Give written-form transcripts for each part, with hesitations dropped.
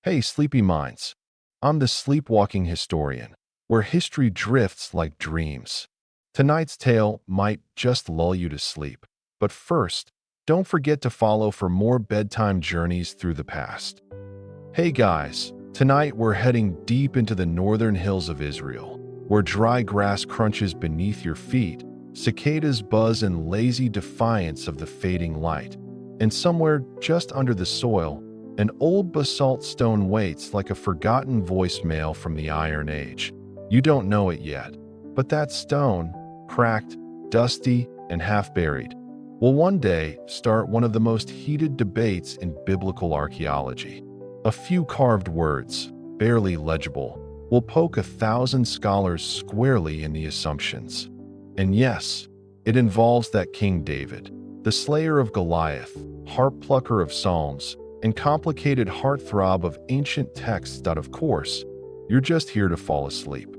Hey, sleepy minds. I'm the sleepwalking historian, where history drifts like dreams. Tonight's tale might just lull you to sleep. But first, don't forget to follow for more bedtime journeys through the past. Hey guys, tonight we're heading deep into the northern hills of Israel, where dry grass crunches beneath your feet, cicadas buzz in lazy defiance of the fading light, and somewhere just under the soil, an old basalt stone waits like a forgotten voicemail from the Iron Age. You don't know it yet, but that stone, cracked, dusty, and half-buried, will one day start one of the most heated debates in biblical archaeology. A few carved words, barely legible, will poke 1,000 scholars squarely in the assumptions. And yes, it involves that King David, the slayer of Goliath, harp plucker of psalms, and complicated heartthrob of ancient texts that, of course, you're just here to fall asleep.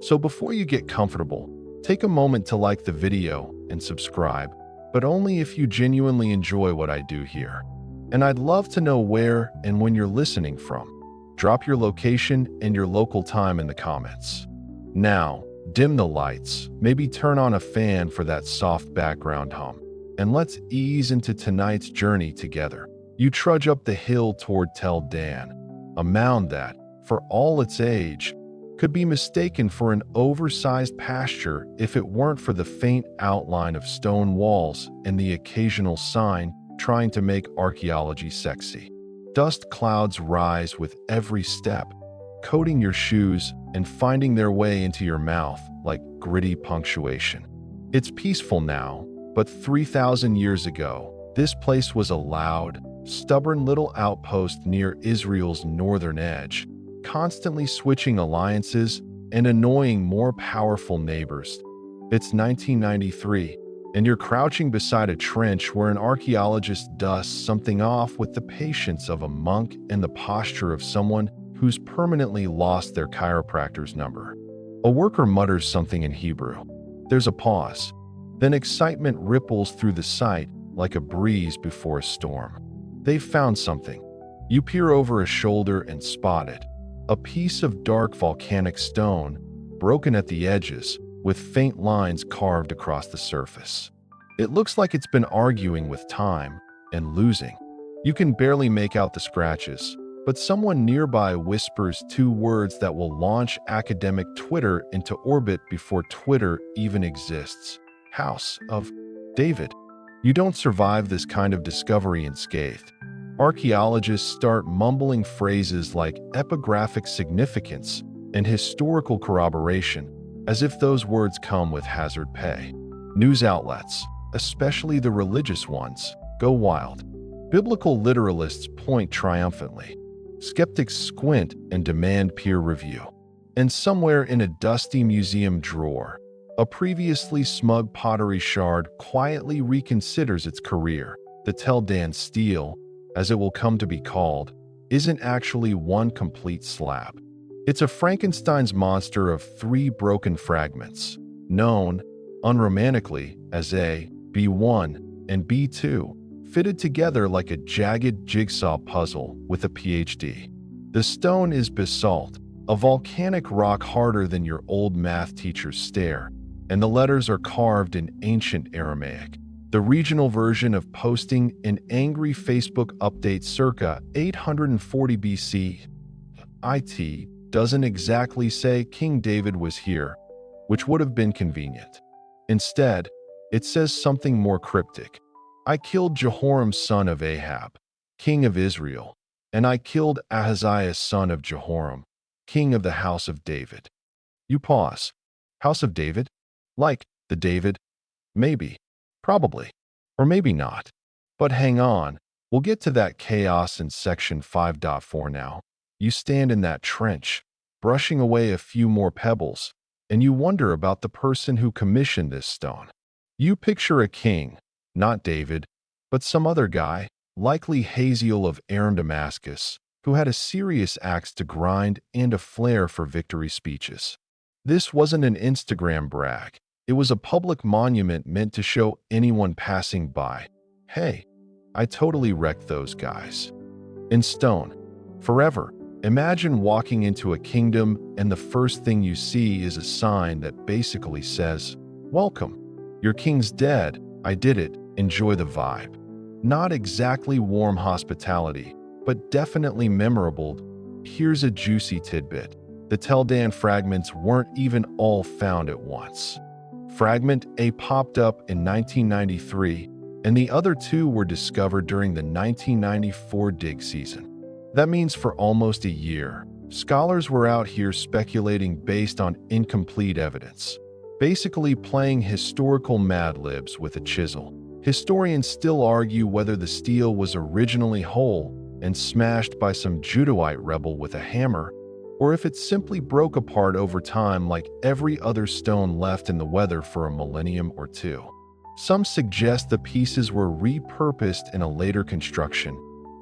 So before you get comfortable, take a moment to like the video and subscribe, but only if you genuinely enjoy what I do here. And I'd love to know where and when you're listening from. Drop your location and your local time in the comments. Now, dim the lights, maybe turn on a fan for that soft background hum, and let's ease into tonight's journey together. You trudge up the hill toward Tel Dan, a mound that, for all its age, could be mistaken for an oversized pasture if it weren't for the faint outline of stone walls and the occasional sign trying to make archaeology sexy. Dust clouds rise with every step, coating your shoes and finding their way into your mouth like gritty punctuation. It's peaceful now, but 3,000 years ago, this place was a loud, stubborn little outpost near Israel's northern edge, constantly switching alliances and annoying more powerful neighbors. It's 1993, and you're crouching beside a trench where an archaeologist dusts something off with the patience of a monk and the posture of someone who's permanently lost their chiropractor's number. A worker mutters something in Hebrew. There's a pause. Then excitement ripples through the site like a breeze before a storm. They've found something. You peer over a shoulder and spot it. A piece of dark volcanic stone, broken at the edges, with faint lines carved across the surface. It looks like it's been arguing with time and losing. You can barely make out the scratches, but someone nearby whispers two words that will launch academic Twitter into orbit before Twitter even exists. House of David. You don't survive this kind of discovery unscathed. Archaeologists start mumbling phrases like epigraphic significance and historical corroboration, as if those words come with hazard pay. News outlets, especially the religious ones, go wild. Biblical literalists point triumphantly. Skeptics squint and demand peer review. And somewhere in a dusty museum drawer, a previously smug pottery shard quietly reconsiders its career. The Tel Dan stele, as it will come to be called, isn't actually one complete slab. It's a Frankenstein's monster of three broken fragments, known, unromantically, as A, B1, and B2, fitted together like a jagged jigsaw puzzle with a PhD. The stone is basalt, a volcanic rock harder than your old math teacher's stare, and the letters are carved in ancient Aramaic. The regional version of posting an angry Facebook update circa 840 BC IT doesn't exactly say King David was here, which would have been convenient. Instead, it says something more cryptic. I killed Jehoram son of Ahab, king of Israel, and I killed Ahaziah son of Jehoram, king of the house of David. You pause. House of David? Like the David? Maybe. Probably. Or maybe not. But hang on, we'll get to that chaos in section 5.4 now. You stand in that trench, brushing away a few more pebbles, and you wonder about the person who commissioned this stone. You picture a king, not David, but some other guy, likely Hazael of Aram Damascus, who had a serious axe to grind and a flair for victory speeches. This wasn't an Instagram brag. It was a public monument meant to show anyone passing by, hey, I totally wrecked those guys. In stone, forever, Imagine walking into a kingdom and the first thing you see is a sign that basically says, "Welcome. Your king's dead. I did it. Enjoy the vibe." Not exactly warm hospitality, but definitely memorable. Here's a juicy tidbit. The Teldan fragments weren't even all found at once. Fragment A popped up in 1993, and the other two were discovered during the 1994 dig season. That means for almost a year, scholars were out here speculating based on incomplete evidence, basically playing historical Mad Libs with a chisel. Historians still argue whether the stele was originally whole and smashed by some Judahite rebel with a hammer, or if it simply broke apart over time like every other stone left in the weather for a millennium or two. Some suggest the pieces were repurposed in a later construction.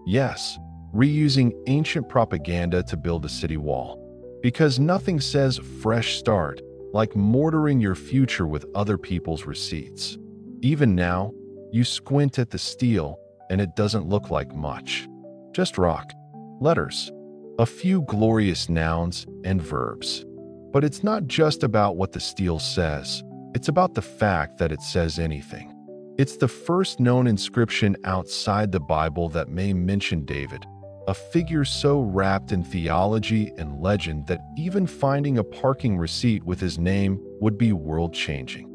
Yes, reusing ancient propaganda to build a city wall. Because nothing says fresh start like mortaring your future with other people's receipts. Even now, you squint at the stele and it doesn't look like much. Just rock, letters, a few glorious nouns and verbs. But it's not just about what the stele says, it's about the fact that it says anything. It's the first known inscription outside the Bible that may mention David, a figure so wrapped in theology and legend that even finding a parking receipt with his name would be world-changing.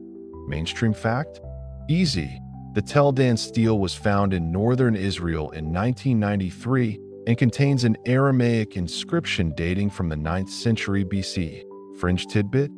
Mainstream fact? Easy. The Teldan stele was found in northern Israel in 1993 and contains an Aramaic inscription dating from the 9th century BC. Fringe tidbit?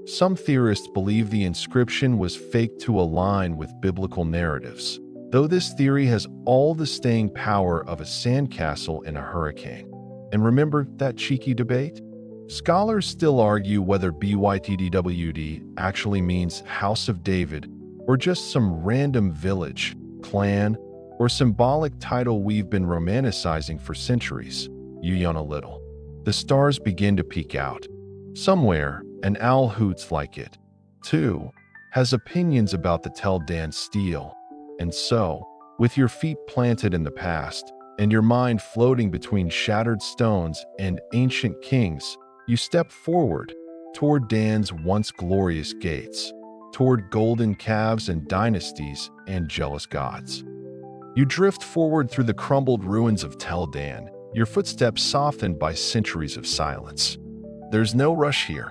Some theorists believe the inscription was faked to align with biblical narratives, though this theory has all the staying power of a sandcastle in a hurricane. And remember that cheeky debate? Scholars still argue whether BYTDWD actually means House of David or just some random village, clan, or symbolic title we've been romanticizing for centuries. You yawn a little. The stars begin to peek out. Somewhere, an owl hoots like it, too, has opinions about the Teldan stele. And so, with your feet planted in the past, and your mind floating between shattered stones and ancient kings, you step forward toward Dan's once glorious gates, toward golden calves and dynasties and jealous gods. You drift forward through the crumbled ruins of Teldan, your footsteps softened by centuries of silence. There's no rush here.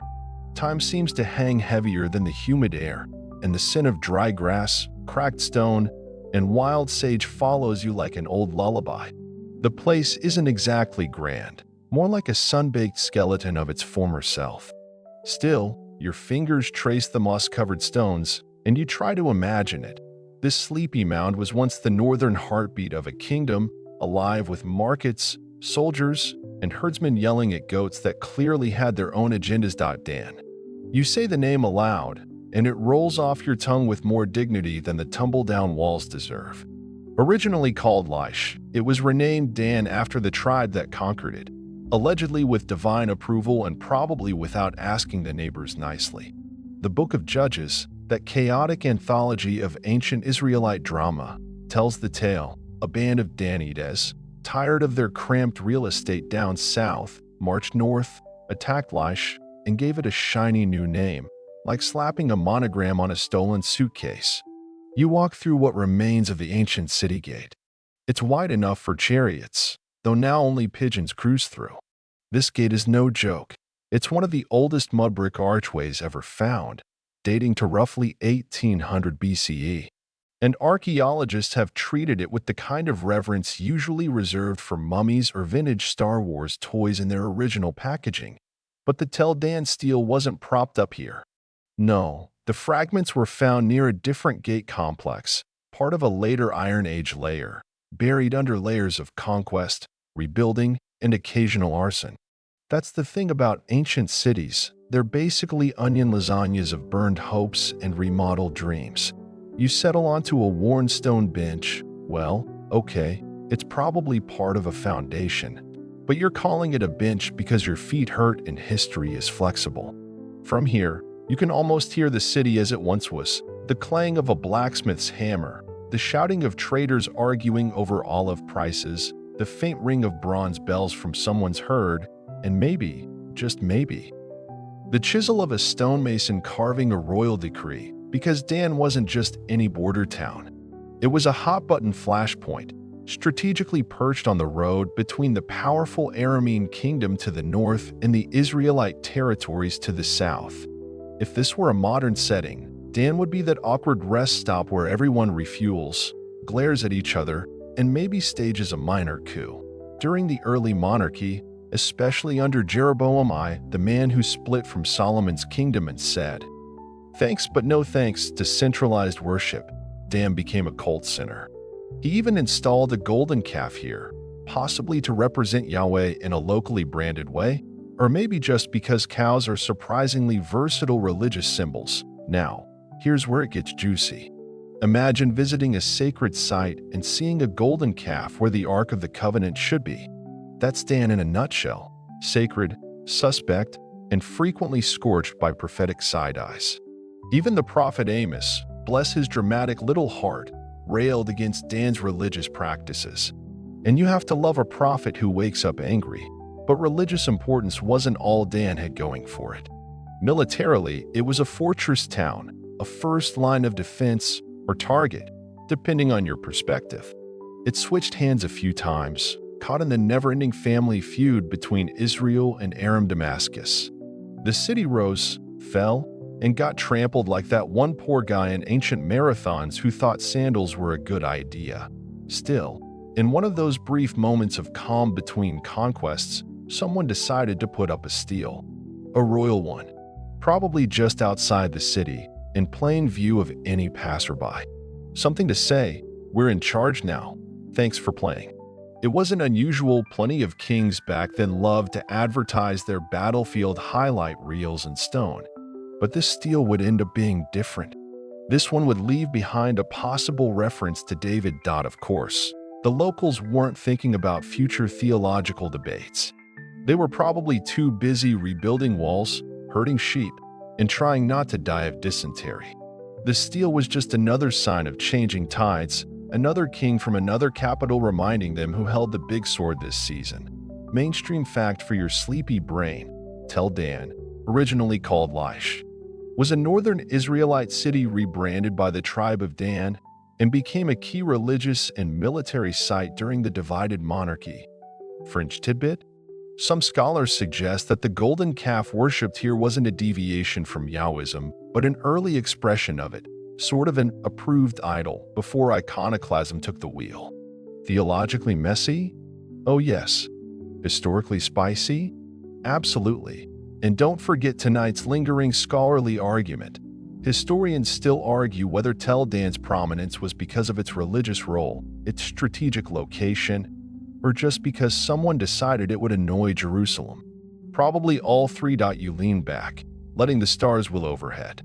Time seems to hang heavier than the humid air, and the scent of dry grass, cracked stone, and wild sage follows you like an old lullaby. The place isn't exactly grand, more like a sun-baked skeleton of its former self. Still, your fingers trace the moss-covered stones, and you try to imagine it. This sleepy mound was once the northern heartbeat of a kingdom, alive with markets, soldiers, and herdsmen yelling at goats that clearly had their own agendas. Dan. You say the name aloud, and it rolls off your tongue with more dignity than the tumble-down walls deserve. Originally called Laish, it was renamed Dan after the tribe that conquered it, allegedly with divine approval and probably without asking the neighbors nicely. The Book of Judges, that chaotic anthology of ancient Israelite drama, tells the tale. A band of Danites, tired of their cramped real estate down south, marched north, attacked Laish, and gave it a shiny new name, like slapping a monogram on a stolen suitcase. You walk through what remains of the ancient city gate. It's wide enough for chariots, though now only pigeons cruise through. This gate is no joke. It's one of the oldest mud brick archways ever found, dating to roughly 1800 BCE. And archaeologists have treated it with the kind of reverence usually reserved for mummies or vintage Star Wars toys in their original packaging. But the Teldan stele wasn't propped up here. No, the fragments were found near a different gate complex, part of a later Iron Age layer, buried under layers of conquest, rebuilding, and occasional arson. That's the thing about ancient cities. They're basically onion lasagnas of burned hopes and remodeled dreams. You settle onto a worn stone bench. Well, okay, it's probably part of a foundation, but you're calling it a bench because your feet hurt and history is flexible. From here, you can almost hear the city as it once was, the clang of a blacksmith's hammer, the shouting of traders arguing over olive prices, the faint ring of bronze bells from someone's herd, and maybe, just maybe, the chisel of a stonemason carving a royal decree, because Dan wasn't just any border town. It was a hot-button flashpoint, strategically perched on the road between the powerful Aramean kingdom to the north and the Israelite territories to the south. If this were a modern setting, Dan would be that awkward rest stop where everyone refuels, glares at each other, and maybe stages a minor coup. During the early monarchy, especially under Jeroboam I, the man who split from Solomon's kingdom and said, "Thanks but no thanks" to centralized worship, Dan became a cult center. He even installed a golden calf here, possibly to represent Yahweh in a locally branded way, or maybe just because cows are surprisingly versatile religious symbols. Now, here's where it gets juicy. Imagine visiting a sacred site and seeing a golden calf where the Ark of the Covenant should be. That's Dan in a nutshell: sacred, suspect, and frequently scorched by prophetic side-eyes. Even the prophet Amos, bless his dramatic little heart, railed against Dan's religious practices. And you have to love a prophet who wakes up angry. But religious importance wasn't all Dan had going for it. Militarily, it was a fortress town, a first line of defense or target, depending on your perspective. It switched hands a few times, caught in the never-ending family feud between Israel and Aram Damascus. The city rose, fell, and got trampled like that one poor guy in ancient marathons who thought sandals were a good idea. Still, in one of those brief moments of calm between conquests, someone decided to put up a steal. A royal one, probably just outside the city, in plain view of any passerby. Something to say, "We're in charge now. Thanks for playing." It wasn't unusual. Plenty of kings back then loved to advertise their battlefield highlight reels in stone. But this steal would end up being different. This one would leave behind a possible reference to David. Of course, the locals weren't thinking about future theological debates. They were probably too busy rebuilding walls, herding sheep, and trying not to die of dysentery. The steal was just another sign of changing tides, another king from another capital reminding them who held the big sword this season. Mainstream fact for your sleepy brain: Tel Dan, originally called Laish, was a northern Israelite city rebranded by the tribe of Dan and became a key religious and military site during the divided monarchy. Fringe tidbit: some scholars suggest that the golden calf worshipped here wasn't a deviation from Yahwism, but an early expression of it, sort of an approved idol before iconoclasm took the wheel. Theologically messy? Oh yes. Historically spicy? Absolutely. And don't forget tonight's lingering scholarly argument. Historians still argue whether Tel Dan's prominence was because of its religious role, its strategic location, or just because someone decided it would annoy Jerusalem. Probably all three. You lean back, letting the stars will overhead.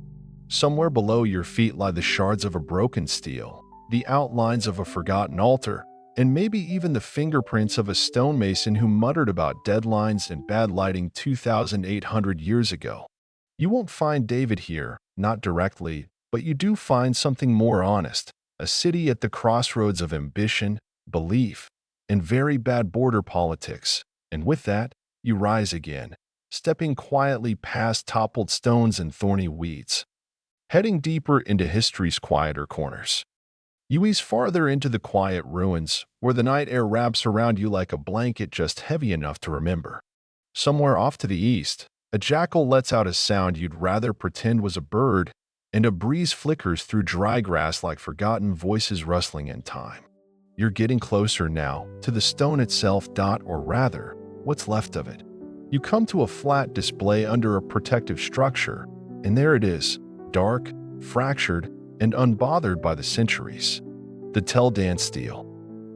Somewhere below your feet lie the shards of a broken steel, the outlines of a forgotten altar, and maybe even the fingerprints of a stonemason who muttered about deadlines and bad lighting 2,800 years ago. You won't find David here, not directly, but you do find something more honest, a city at the crossroads of ambition, belief, and very bad border politics. And with that, you rise again, stepping quietly past toppled stones and thorny weeds, heading deeper into history's quieter corners. You ease farther into the quiet ruins, where the night air wraps around you like a blanket just heavy enough to remember. Somewhere off to the east, a jackal lets out a sound you'd rather pretend was a bird, and a breeze flickers through dry grass like forgotten voices rustling in time. You're getting closer now, to the stone itself. Or rather, what's left of it. You come to a flat display under a protective structure, and there it is, dark, fractured, and unbothered by the centuries. The Tel Dan stele.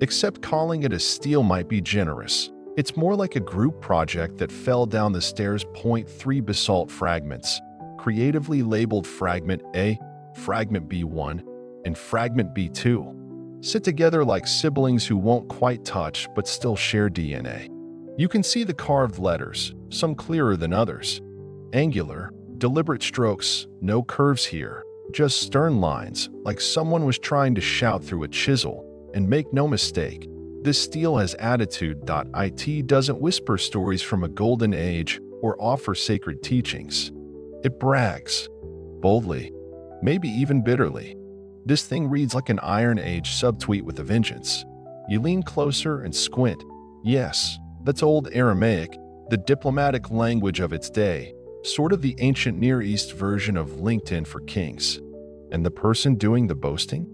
Except calling it a stele might be generous. It's more like a group project that fell down the stairs. 3 basalt fragments, creatively labeled Fragment A, Fragment B1, and Fragment B2, sit together like siblings who won't quite touch but still share DNA. You can see the carved letters, some clearer than others. Angular, deliberate strokes, no curves here, just stern lines, like someone was trying to shout through a chisel. And make no mistake, This stele has attitude. It doesn't whisper stories from a golden age or offer sacred teachings. It brags, boldly, maybe even bitterly. This thing reads like an Iron Age subtweet with a vengeance. You lean closer and squint. Yes, that's old Aramaic, the diplomatic language of its day, sort of the ancient Near East version of LinkedIn for kings. And the person doing the boasting?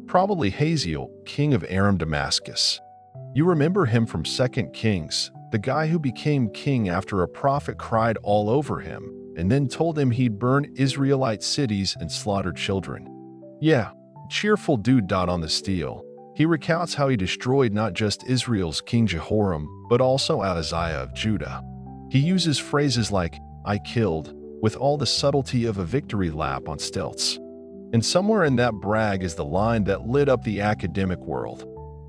Probably Hazael, king of Aram Damascus. You remember him from 2 Kings, the guy who became king after a prophet cried all over him and then told him he'd burn Israelite cities and slaughter children. Yeah, cheerful dude. On the stele, he recounts how he destroyed not just Israel's King Jehoram, but also Ahaziah of Judah. He uses phrases like, "I killed," with all the subtlety of a victory lap on stilts. And somewhere in that brag is the line that lit up the academic world,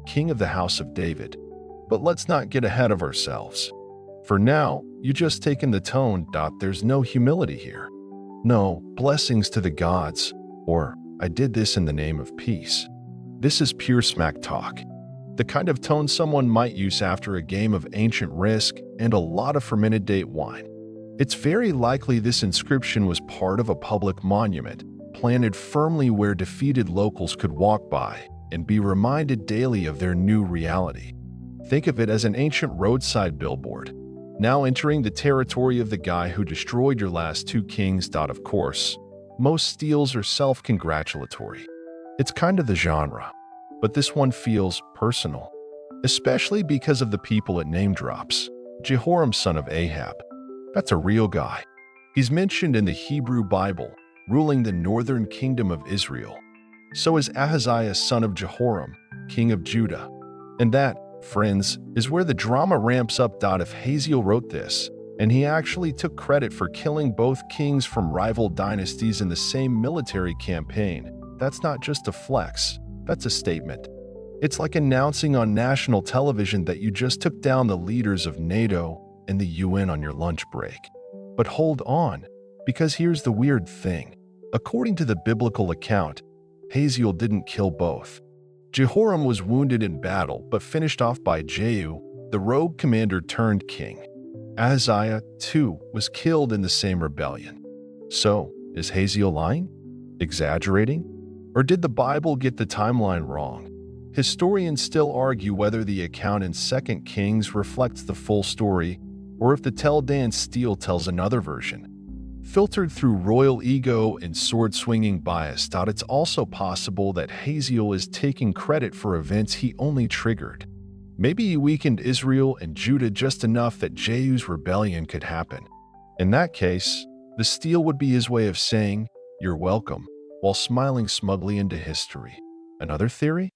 "King of the House of David." But let's not get ahead of ourselves. For now, you just taken the tone. There's no humility here. No blessings to the gods, or "I did this in the name of peace." This is pure smack talk. The kind of tone someone might use after a game of ancient Risk and a lot of fermented date wine. It's very likely this inscription was part of a public monument, planted firmly where defeated locals could walk by and be reminded daily of their new reality. Think of it as an ancient roadside billboard, now entering the territory of the guy who destroyed your last 2 kings. Of course, most steles are self-congratulatory. It's kind of the genre, but this one feels personal, especially because of the people it name drops. Jehoram, son of Ahab. That's a real guy. He's mentioned in the Hebrew Bible, ruling the northern kingdom of Israel. So is Ahaziah, son of Jehoram, king of Judah. And that, friends, is where the drama ramps up. If Hazael wrote this, and he actually took credit for killing both kings from rival dynasties in the same military campaign, that's not just a flex, that's a statement. It's like announcing on national television that you just took down the leaders of NATO and the UN on your lunch break. But hold on, because here's the weird thing. According to the biblical account, Hazael didn't kill both. Jehoram was wounded in battle but finished off by Jehu, the rogue commander turned king. Ahaziah, too, was killed in the same rebellion. So, is Hazael lying? Exaggerating? Or did the Bible get the timeline wrong? Historians still argue whether the account in 2 Kings reflects the full story or if the Tel Dan stele tells another version. Filtered through royal ego and sword-swinging bias. It's also possible that Hazael is taking credit for events he only triggered. Maybe he weakened Israel and Judah just enough that Jehu's rebellion could happen. In that case, the stele would be his way of saying, "You're welcome," while smiling smugly into history. Another theory?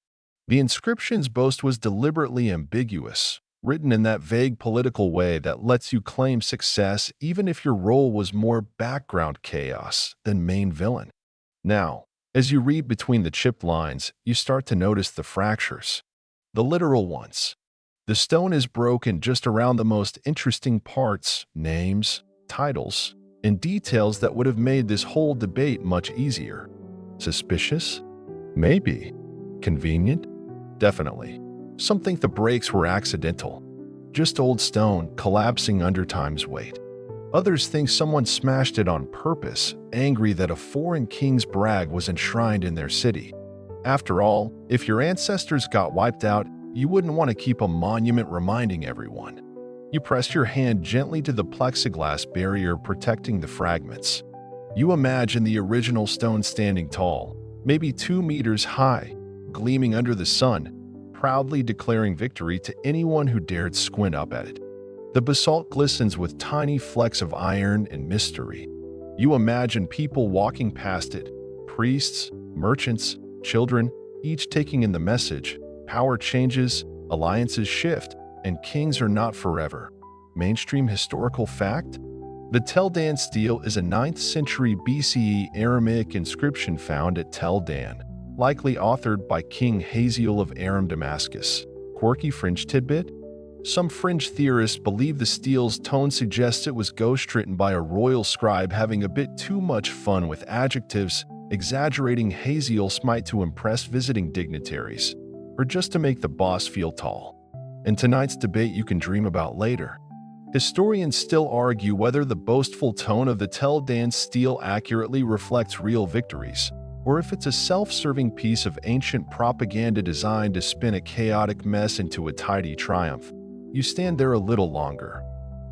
The inscription's boast was deliberately ambiguous, written in that vague political way that lets you claim success even if your role was more background chaos than main villain. Now, as you read between the chipped lines, you start to notice the fractures. The literal ones. The stone is broken just around the most interesting parts, names, titles, and details that would have made this whole debate much easier. Suspicious? Maybe. Convenient? Definitely. Some think the breaks were accidental. Just old stone collapsing under time's weight. Others think someone smashed it on purpose, angry that a foreign king's brag was enshrined in their city. After all, if your ancestors got wiped out, you wouldn't want to keep a monument reminding everyone. You press your hand gently to the plexiglass barrier protecting the fragments. You imagine the original stone standing tall, maybe 2 meters high, gleaming under the sun, proudly declaring victory to anyone who dared squint up at it. The basalt glistens with tiny flecks of iron and mystery. You imagine people walking past it, priests, merchants, children, each taking in the message. Power changes, alliances shift, and kings are not forever. Mainstream historical fact? The Tel Dan stele is a 9th century BCE Aramaic inscription found at Tel Dan, likely authored by King Hazael of Aram Damascus. Quirky fringe tidbit? Some fringe theorists believe the stele's tone suggests it was ghostwritten by a royal scribe having a bit too much fun with adjectives, exaggerating Hazael's might to impress visiting dignitaries. or just to make the boss feel tall. In tonight's debate you can dream about later, historians still argue whether the boastful tone of the Teldan stele accurately reflects real victories, or if it's a self-serving piece of ancient propaganda designed to spin a chaotic mess into a tidy triumph. You stand there a little longer,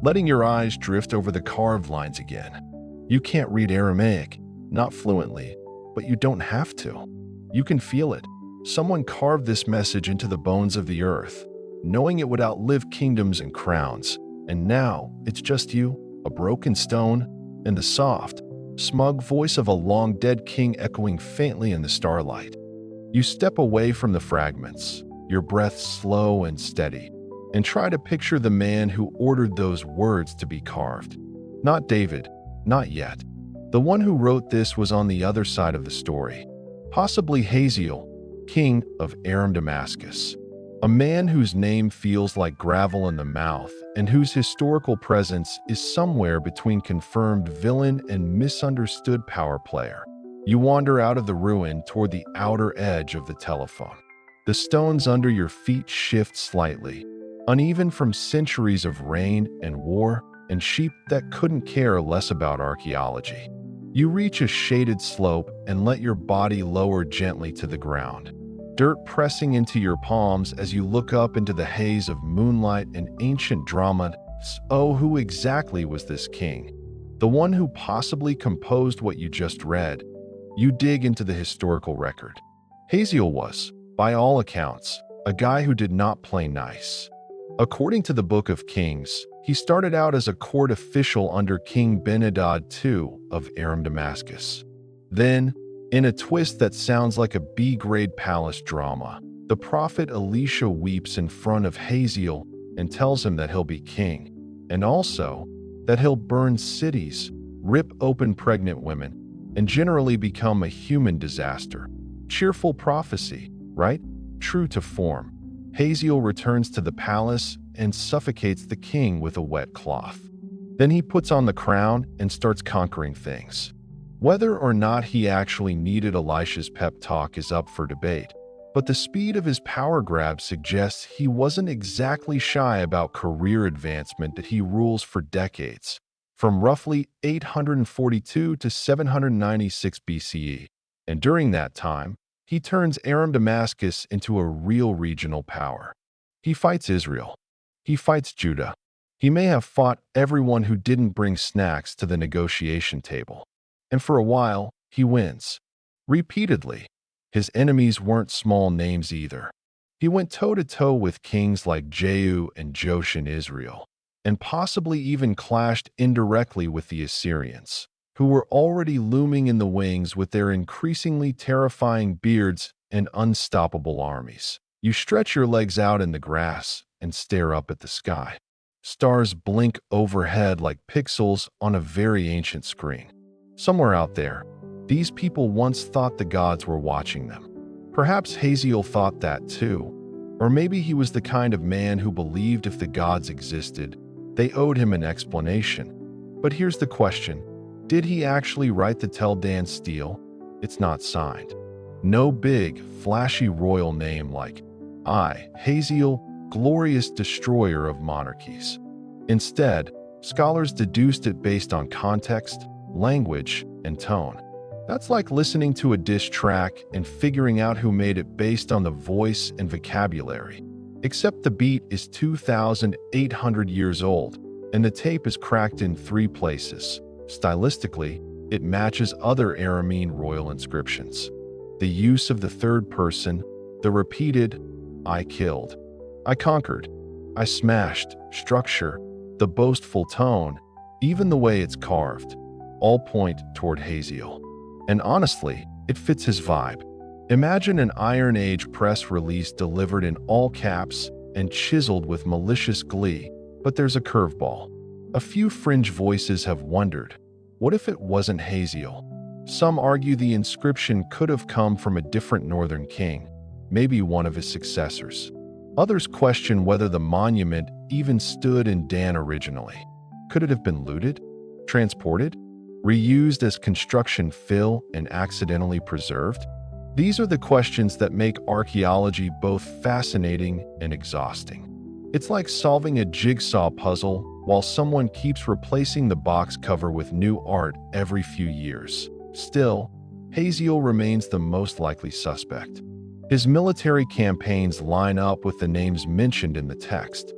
letting your eyes drift over the carved lines again. You can't read Aramaic, not fluently, but you don't have to. You can feel it. Someone carved this message into the bones of the earth, knowing it would outlive kingdoms and crowns. And now, it's just you, a broken stone, and the soft, smug voice of a long-dead king echoing faintly in the starlight. You step away from the fragments, your breath slow and steady, and try to picture the man who ordered those words to be carved. Not David, not yet. The one who wrote this was on the other side of the story. Possibly Hazael, king of Aram Damascus. A man whose name feels like gravel in the mouth and whose historical presence is somewhere between confirmed villain and misunderstood power player. You wander out of the ruin toward the outer edge of the telephone. The stones under your feet shift slightly, uneven from centuries of rain and war and sheep that couldn't care less about archaeology. You reach a shaded slope and let your body lower gently to the ground, dirt pressing into your palms as you look up into the haze of moonlight and ancient drama. Oh, who exactly was this king? The one who possibly composed what you just read? You dig into the historical record. Hazael was, by all accounts, a guy who did not play nice. According to the Book of Kings, he started out as a court official under King Ben-Hadad II of Aram Damascus. Then, in a twist that sounds like a B-grade palace drama, the prophet Elisha weeps in front of Hazael and tells him that he'll be king, and also that he'll burn cities, rip open pregnant women, and generally become a human disaster. Cheerful prophecy, right? True to form. Hazael returns to the palace and suffocates the king with a wet cloth. Then he puts on the crown and starts conquering things. Whether or not he actually needed Elisha's pep talk is up for debate, but the speed of his power grab suggests he wasn't exactly shy about career advancement that he rules for decades, from roughly 842 to 796 BCE. And during that time, he turns Aram Damascus into a real regional power. He fights Israel. He fights Judah. He may have fought everyone who didn't bring snacks to the negotiation table. And for a while, he wins. Repeatedly. His enemies weren't small names either. He went toe-to-toe with kings like Jehu and Joash in Israel, and possibly even clashed indirectly with the Assyrians, who were already looming in the wings with their increasingly terrifying beards and unstoppable armies. You stretch your legs out in the grass and stare up at the sky. Stars blink overhead like pixels on a very ancient screen. Somewhere out there, these people once thought the gods were watching them. Perhaps Hazael thought that too. Or maybe he was the kind of man who believed if the gods existed, they owed him an explanation. But here's the question. Did he actually write the Teldan stele? It's not signed. No big, flashy royal name like I, Hazael, glorious destroyer of monarchies. Instead, scholars deduced it based on context, language, and tone. That's like listening to a diss track and figuring out who made it based on the voice and vocabulary. Except the beat is 2,800 years old, and the tape is cracked in 3 places. Stylistically, it matches other Aramean royal inscriptions. The use of the third person, the repeated, I killed, I conquered, I smashed, structure, the boastful tone, even the way it's carved, all point toward Hazael. And honestly, it fits his vibe. Imagine an Iron Age press release delivered in all caps and chiseled with malicious glee, but there's a curveball. A few fringe voices have wondered, what if it wasn't Hazael? Some argue the inscription could have come from a different northern king, maybe one of his successors. Others question whether the monument even stood in Dan originally. Could it have been looted, transported, reused as construction fill, and accidentally preserved? These are the questions that make archaeology both fascinating and exhausting. It's like solving a jigsaw puzzle while someone keeps replacing the box cover with new art every few years. Still, Haziel remains the most likely suspect. His military campaigns line up with the names mentioned in the text.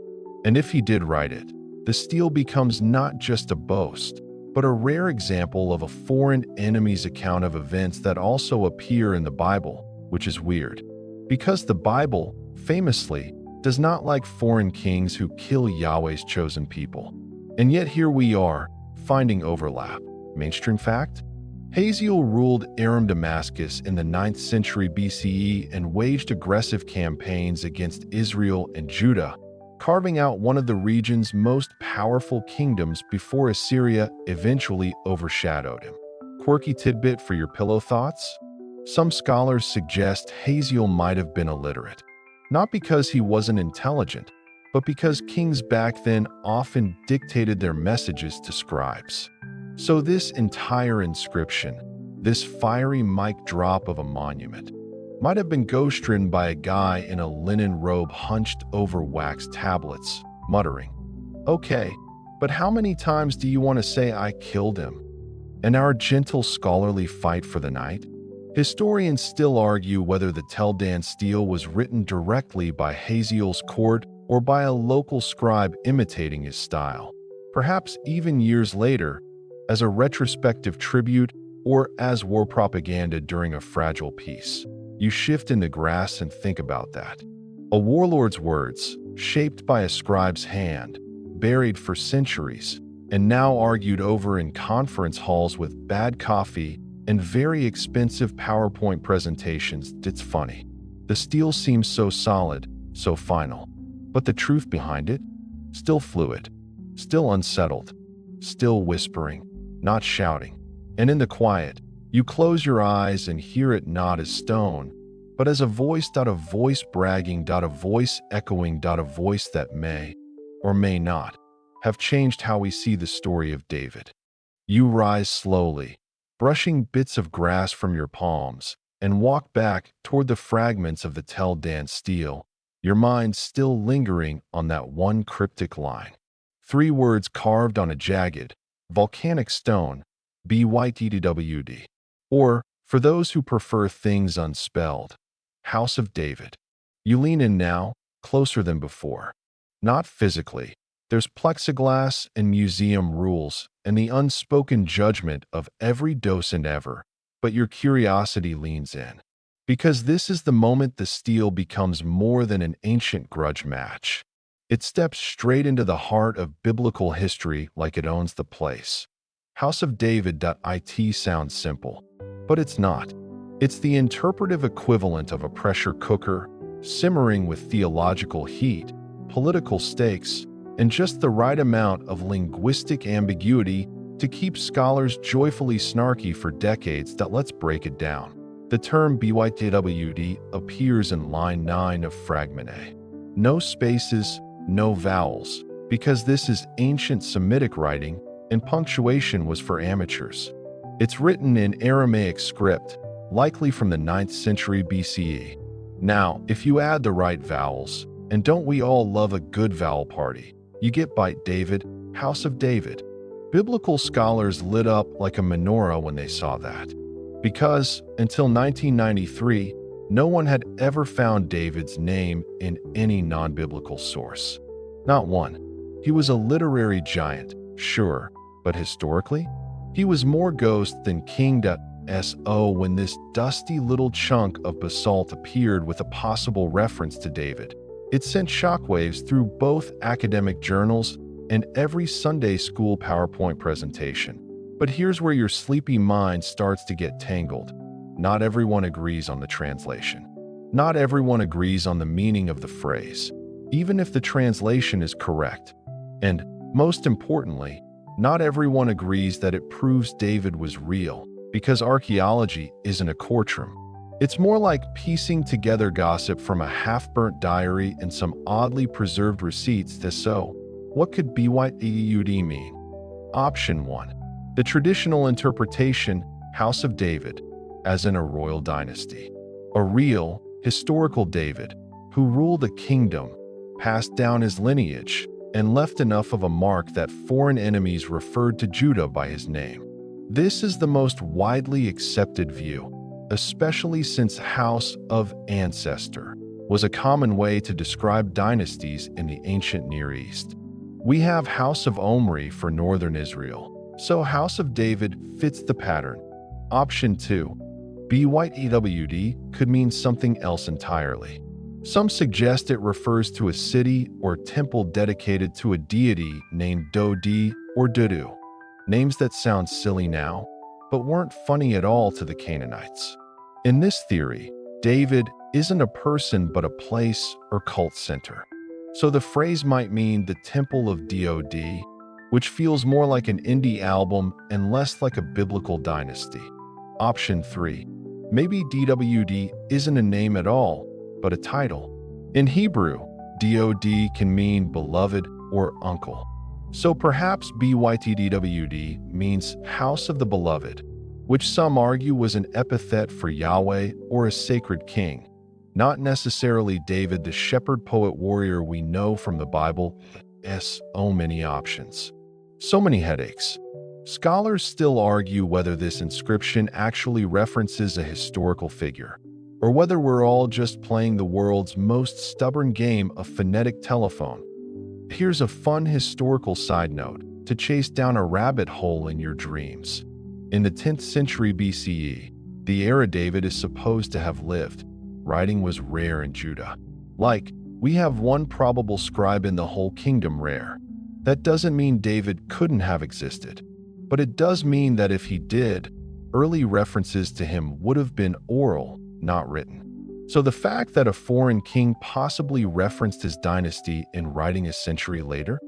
And if he did write it, the stele becomes not just a boast, but a rare example of a foreign enemy's account of events that also appear in the Bible, which is weird. Because the Bible, famously, does not like foreign kings who kill Yahweh's chosen people. And yet here we are, finding overlap. Mainstream fact? Haziel ruled Aram Damascus in the 9th century BCE and waged aggressive campaigns against Israel and Judah, carving out one of the region's most powerful kingdoms before Assyria eventually overshadowed him. Quirky tidbit for your pillow thoughts? Some scholars suggest Haziel might have been illiterate, not because he wasn't intelligent, but because kings back then often dictated their messages to scribes. So this entire inscription, this fiery mic drop of a monument, might have been ghostwritten by a guy in a linen robe hunched over wax tablets, muttering, "Okay, but how many times do you want to say I killed him?" And our gentle scholarly fight for the night? Historians still argue whether the Teldan stele was written directly by Haziel's court or by a local scribe imitating his style, perhaps even years later, as a retrospective tribute or as war propaganda during a fragile peace. You shift in the grass and think about that. A warlord's words, shaped by a scribe's hand, buried for centuries, and now argued over in conference halls with bad coffee and very expensive PowerPoint presentations. It's funny. The stele seems so solid, so final. But the truth behind it? Still fluid, still unsettled, still whispering, not shouting. And in the quiet, you close your eyes and hear it not as stone, but as a voice bragging, a voice echoing, a voice that may, or may not, have changed how we see the story of David. You rise slowly, brushing bits of grass from your palms, and walk back toward the fragments of the Teldan stele, your mind still lingering on that one cryptic line. 3 words carved on a jagged, volcanic stone, BYTDWD. Or, for those who prefer things unspelled, House of David. You lean in now, closer than before. Not physically. There's plexiglass and museum rules and the unspoken judgment of every docent ever, but your curiosity leans in. Because this is the moment the stele becomes more than an ancient grudge match. It steps straight into the heart of biblical history like it owns the place. House of David.it sounds simple, but it's not. It's the interpretive equivalent of a pressure cooker, simmering with theological heat, political stakes, and just the right amount of linguistic ambiguity to keep scholars joyfully snarky for decades. Let's break it down. The term BYTWD appears in line 9 of Fragment A. No spaces, no vowels, because this is ancient Semitic writing and punctuation was for amateurs. It's written in Aramaic script, likely from the 9th century BCE. Now, if you add the right vowels, and don't we all love a good vowel party, you get Bite David, House of David. Biblical scholars lit up like a menorah when they saw that. Because, until 1993, no one had ever found David's name in any non-biblical source. Not one. He was a literary giant, sure, but historically, he was more ghost than King.so when this dusty little chunk of basalt appeared with a possible reference to David. It sent shockwaves through both academic journals and every Sunday school PowerPoint presentation. But here's where your sleepy mind starts to get tangled. Not everyone agrees on the translation. Not everyone agrees on the meaning of the phrase, even if the translation is correct. And, most importantly, not everyone agrees that it proves David was real, because archaeology isn't a courtroom. It's more like piecing together gossip from a half-burnt diary and some oddly preserved receipts. So, what could BYTUD mean? Option 1. The traditional interpretation, House of David, as in a royal dynasty. A real, historical David, who ruled a kingdom, passed down his lineage, and left enough of a mark that foreign enemies referred to Judah by his name. This is the most widely accepted view, especially since House of Ancestor was a common way to describe dynasties in the ancient Near East. We have House of Omri for northern Israel, so House of David fits the pattern. Option 2. BYTWD could mean something else entirely. Some suggest it refers to a city or temple dedicated to a deity named Dodi or Dudu, names that sound silly now, but weren't funny at all to the Canaanites. In this theory, David isn't a person but a place or cult center. So the phrase might mean the Temple of Dod, which feels more like an indie album and less like a biblical dynasty. Option 3. Maybe DWD isn't a name at all, but a title. In Hebrew, Dod can mean beloved or uncle. So perhaps BYTDWD means House of the Beloved, which some argue was an epithet for Yahweh or a sacred king, not necessarily David the shepherd poet warrior we know from the Bible. So many options. So many headaches. Scholars still argue whether this inscription actually references a historical figure, or whether we're all just playing the world's most stubborn game of phonetic telephone. Here's a fun historical side note to chase down a rabbit hole in your dreams. In the 10th century BCE, the era David is supposed to have lived, writing was rare in Judah. Like, we have one probable scribe in the whole kingdom rare. That doesn't mean David couldn't have existed, but it does mean that if he did, early references to him would have been oral, not written. So the fact that a foreign king possibly referenced his dynasty in writing a century later,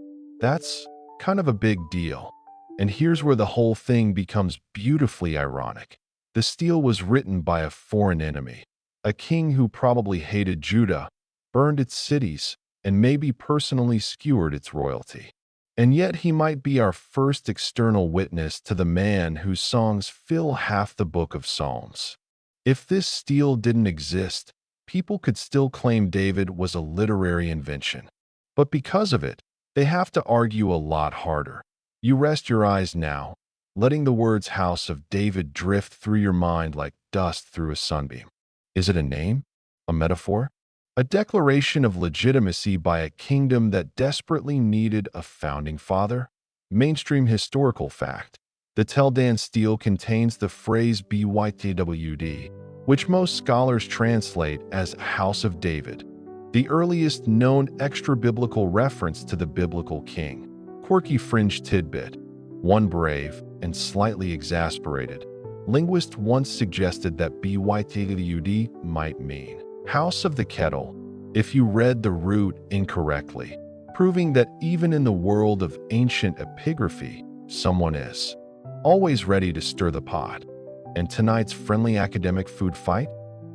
that's kind of a big deal. And here's where the whole thing becomes beautifully ironic. The stele was written by a foreign enemy, a king who probably hated Judah, burned its cities, and maybe personally skewered its royalty. And yet he might be our first external witness to the man whose songs fill half the book of Psalms. If this stele didn't exist, people could still claim David was a literary invention. But because of it, they have to argue a lot harder. You rest your eyes now, letting the words House of David drift through your mind like dust through a sunbeam. Is it a name? A metaphor? A declaration of legitimacy by a kingdom that desperately needed a founding father? Mainstream historical fact. The Teldan stele contains the phrase BYTWD, which most scholars translate as House of David, the earliest known extra-biblical reference to the biblical king. Quirky fringe tidbit. One brave and slightly exasperated linguist once suggested that BYTWD might mean House of the Kettle if you read the root incorrectly, proving that even in the world of ancient epigraphy, someone is always ready to stir the pot. And tonight's friendly academic food fight?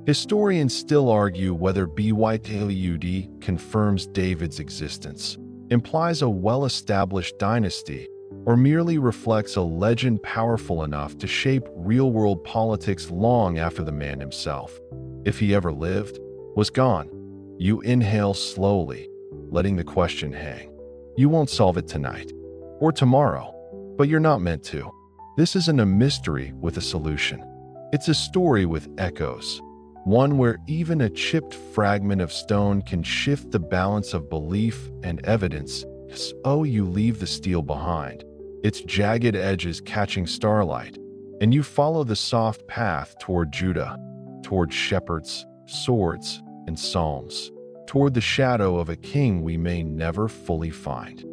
Historians still argue whether BYTWD confirms David's existence, implies a well-established dynasty, or merely reflects a legend powerful enough to shape real-world politics long after the man himself, if he ever lived, was gone. You inhale slowly, letting the question hang. You won't solve it tonight, or tomorrow, but you're not meant to. This isn't a mystery with a solution. It's a story with echoes, one where even a chipped fragment of stone can shift the balance of belief and evidence. So you leave the steel behind, its jagged edges catching starlight, and you follow the soft path toward Judah, toward shepherds, swords, and psalms, toward the shadow of a king we may never fully find.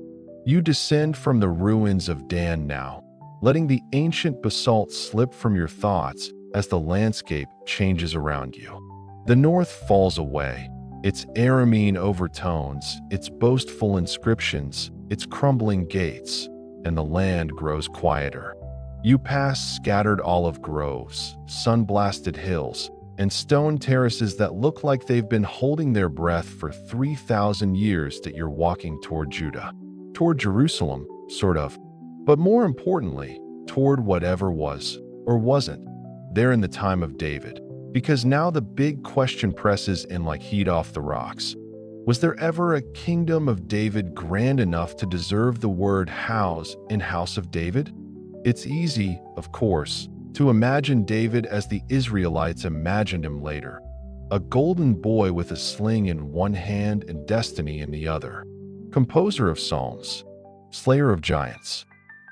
You descend from the ruins of Dan now, letting the ancient basalt slip from your thoughts as the landscape changes around you. The north falls away, its Aramean overtones, its boastful inscriptions, its crumbling gates, and the land grows quieter. You pass scattered olive groves, sun-blasted hills, and stone terraces that look like they've been holding their breath for 3,000 years that you're walking toward Judah. Toward Jerusalem, sort of. But more importantly, toward whatever was or wasn't there in the time of David. Because now the big question presses in like heat off the rocks. Was there ever a kingdom of David grand enough to deserve the word house in House of David? It's easy, of course, to imagine David as the Israelites imagined him later. A golden boy with a sling in one hand and destiny in the other. Composer of psalms, slayer of giants.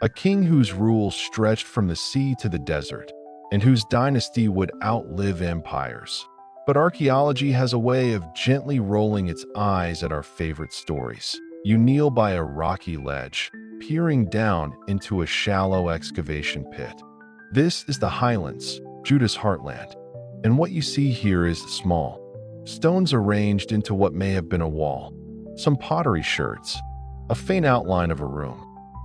A king whose rule stretched from the sea to the desert, and whose dynasty would outlive empires. But archaeology has a way of gently rolling its eyes at our favorite stories. You kneel by a rocky ledge, peering down into a shallow excavation pit. This is the Highlands, Judah's heartland, and what you see here is small. Stones arranged into what may have been a wall, some pottery sherds, a faint outline of a room.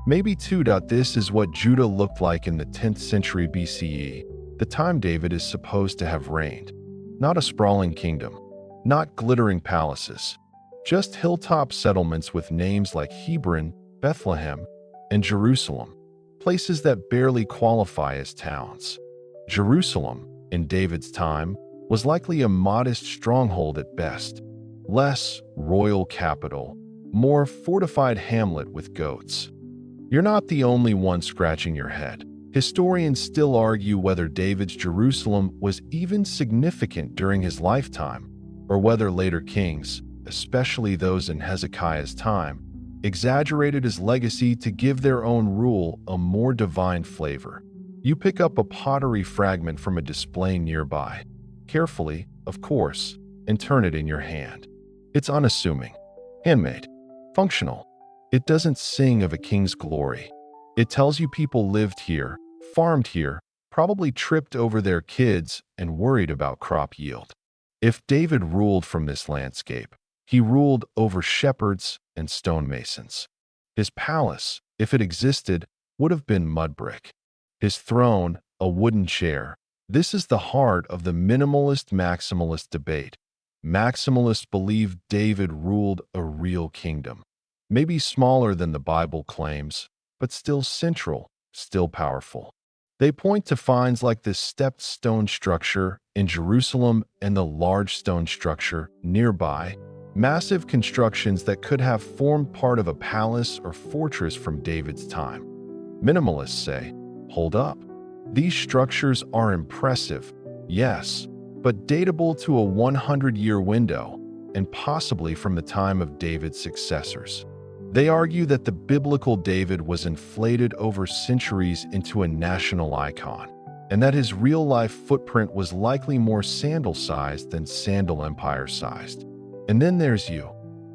Maybe two. This is what Judah looked like in the 10th century BCE, the time David is supposed to have reigned. Not a sprawling kingdom, not glittering palaces, just hilltop settlements with names like Hebron, Bethlehem, and Jerusalem, places that barely qualify as towns. Jerusalem, in David's time, was likely a modest stronghold at best, less royal capital, more fortified hamlet with goats. You're not the only one scratching your head. Historians still argue whether David's Jerusalem was even significant during his lifetime, or whether later kings, especially those in Hezekiah's time, exaggerated his legacy to give their own rule a more divine flavor. You pick up a pottery fragment from a display nearby, carefully, of course, and turn it in your hand. It's unassuming, handmade, functional. It doesn't sing of a king's glory. It tells you people lived here, farmed here, probably tripped over their kids and worried about crop yield. If David ruled from this landscape, he ruled over shepherds and stonemasons. His palace, if it existed, would have been mud brick. His throne, a wooden chair. This is the heart of the minimalist-maximalist debate. Maximalists believe David ruled a real kingdom. Maybe smaller than the Bible claims, but still central, still powerful. They point to finds like this stepped stone structure in Jerusalem and the large stone structure nearby, massive constructions that could have formed part of a palace or fortress from David's time. Minimalists say, hold up. These structures are impressive, yes, but datable to a 100-year window, and possibly from the time of David's successors. They argue that the biblical David was inflated over centuries into a national icon, and that his real-life footprint was likely more sandal-sized than Sandal Empire-sized. And then there's you,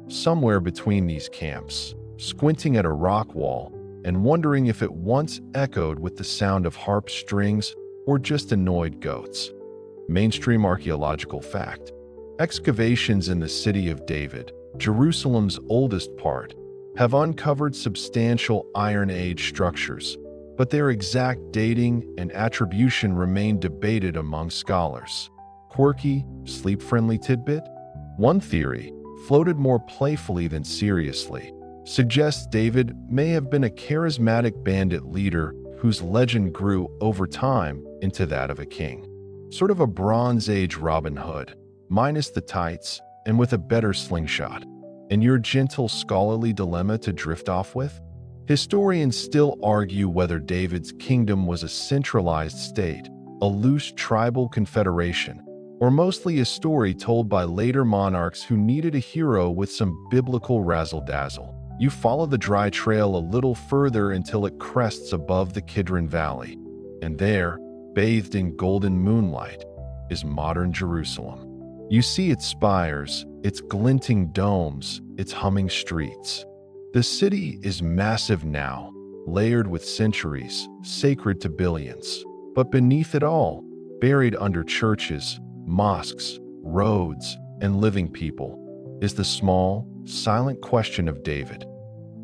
somewhere between these camps, squinting at a rock wall and wondering if it once echoed with the sound of harp strings or just annoyed goats. Mainstream archaeological fact. Excavations in the city of David, Jerusalem's oldest part, have uncovered substantial Iron Age structures, but their exact dating and attribution remain debated among scholars. Quirky, sleep-friendly tidbit? One theory, floated more playfully than seriously, suggests David may have been a charismatic bandit leader whose legend grew over time into that of a king. Sort of a Bronze Age Robin Hood, minus the tights and with a better slingshot. And your gentle scholarly dilemma to drift off with? Historians still argue whether David's kingdom was a centralized state, a loose tribal confederation, or mostly a story told by later monarchs who needed a hero with some biblical razzle-dazzle. You follow the dry trail a little further until it crests above the Kidron Valley, and there, bathed in golden moonlight, is modern Jerusalem. You see its spires, its glinting domes, its humming streets. The city is massive now, layered with centuries, sacred to billions. But beneath it all, buried under churches, mosques, roads, and living people, is the small, silent question of David.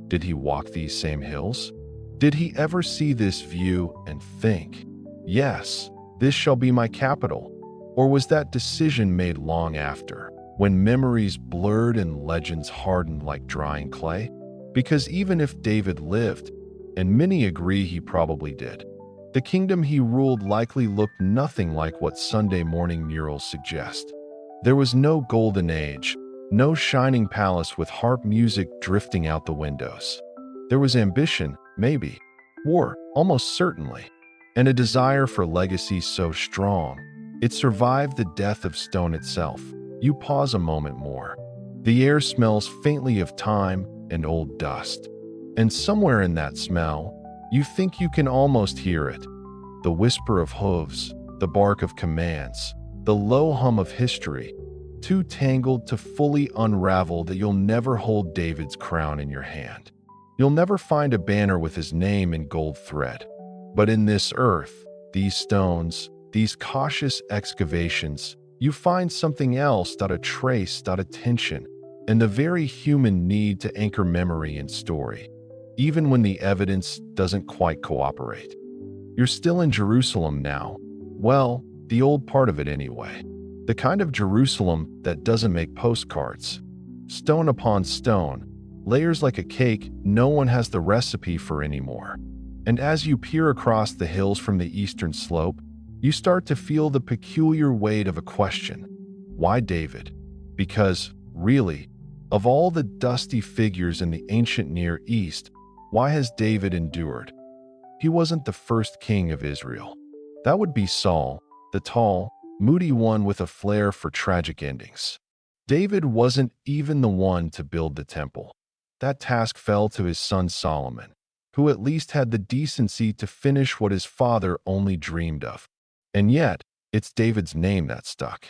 Did he walk these same hills? Did he ever see this view and think, yes, this shall be my capital? Or was that decision made long after, when memories blurred and legends hardened like drying clay? Because even if David lived, and many agree he probably did, The kingdom he ruled likely looked nothing like what Sunday morning murals suggest. There was no golden age, no shining palace with harp music drifting out the windows. There was ambition, maybe, war, almost certainly, and a desire for legacy so strong it survived the death of stone itself. You pause a moment more. The air smells faintly of time and old dust. And somewhere in that smell, you think you can almost hear it. The whisper of hooves, the bark of commands, the low hum of history, too tangled to fully unravel that you'll never hold David's crown in your hand. You'll never find a banner with his name in gold thread. But in this earth, these stones, these cautious excavations, you find something else, a trace, a tension, and the very human need to anchor memory and story, even when the evidence doesn't quite cooperate. You're still in Jerusalem now. Well, the old part of it anyway. The kind of Jerusalem that doesn't make postcards. Stone upon stone, layers like a cake no one has the recipe for anymore. And as you peer across the hills from the eastern slope, you start to feel the peculiar weight of a question. Why David? Because, really, of all the dusty figures in the ancient Near East, why has David endured? He wasn't the first king of Israel. That would be Saul, the tall, moody one with a flair for tragic endings. David wasn't even the one to build the temple. That task fell to his son Solomon, who at least had the decency to finish what his father only dreamed of. And yet, it's David's name that stuck.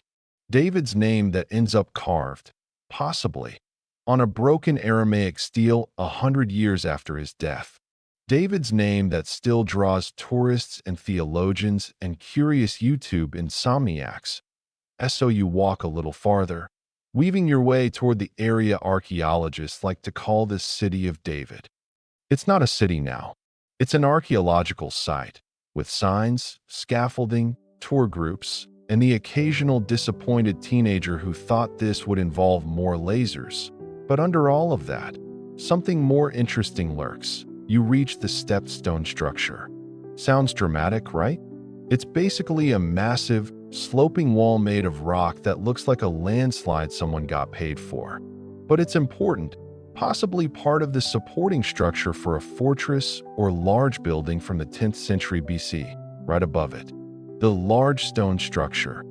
David's name that ends up carved, possibly, on a broken Aramaic stele 100 years after his death. David's name that still draws tourists and theologians and curious YouTube insomniacs. So you walk a little farther, weaving your way toward the area archaeologists like to call this city of David. It's not a city now. It's an archaeological site, with signs, scaffolding, tour groups, and the occasional disappointed teenager who thought this would involve more lasers. But under all of that, something more interesting lurks. You reach the stepped stone structure. Sounds dramatic, right? It's basically a massive, sloping wall made of rock that looks like a landslide someone got paid for. But it's important, possibly part of the supporting structure for a fortress or large building from the 10th century BC, right above it. The large stone structure.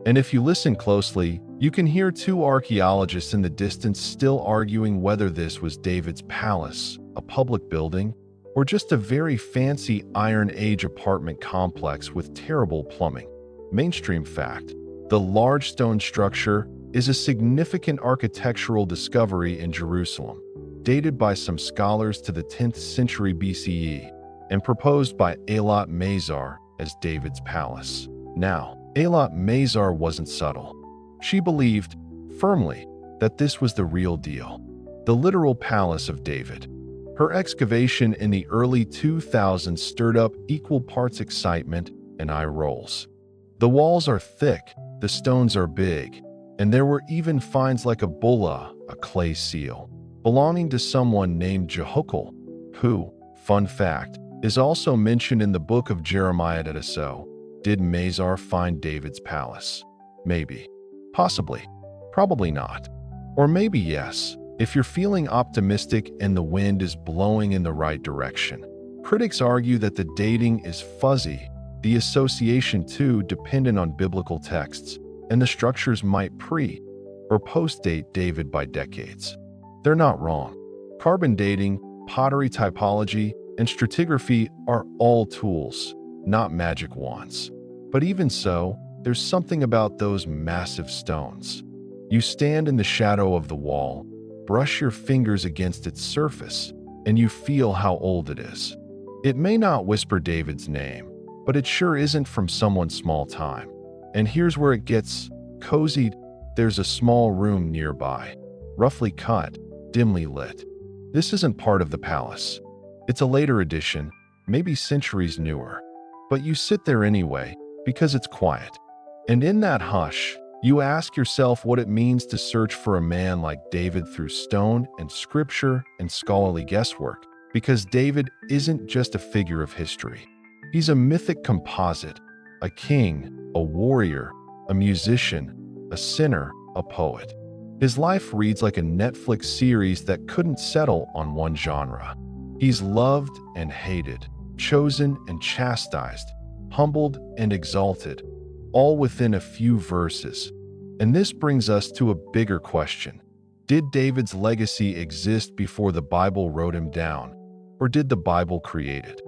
And if you listen closely, you can hear two archaeologists in the distance still arguing whether this was David's palace, a public building, or just a very fancy Iron Age apartment complex with terrible plumbing. Mainstream fact: the large stone structure is a significant architectural discovery in Jerusalem, dated by some scholars to the 10th century BCE, and proposed by Eilat Mazar as David's palace. Now, Eilat Mazar wasn't subtle. She believed, firmly, that this was the real deal, the literal palace of David. Her excavation in the early 2000s stirred up equal parts excitement and eye rolls. The walls are thick, the stones are big, and there were even finds like a bulla, a clay seal, belonging to someone named Jehokel, who, fun fact, is also mentioned in the book of Jeremiah. So, did Mazar find David's palace? Maybe. Possibly. Probably not. Or maybe yes, if you're feeling optimistic and the wind is blowing in the right direction. Critics argue that the dating is fuzzy, the association too dependent on biblical texts, and the structures might pre- or post-date David by decades. They're not wrong. Carbon dating, pottery typology, and stratigraphy are all tools, not magic wands. But even so, there's something about those massive stones. You stand in the shadow of the wall, brush your fingers against its surface, and you feel how old it is. It may not whisper David's name, but it sure isn't from someone small time. And here's where it gets cozy. There's a small room nearby, roughly cut, dimly lit. This isn't part of the palace. It's a later addition, maybe centuries newer. But you sit there anyway, because it's quiet. And in that hush, you ask yourself what it means to search for a man like David through stone and scripture and scholarly guesswork, because David isn't just a figure of history. He's a mythic composite, a king, a warrior, a musician, a sinner, a poet. His life reads like a Netflix series that couldn't settle on one genre. He's loved and hated, chosen and chastised, humbled and exalted, all within a few verses. And this brings us to a bigger question. Did David's legacy exist before the Bible wrote him down, or did the Bible create it?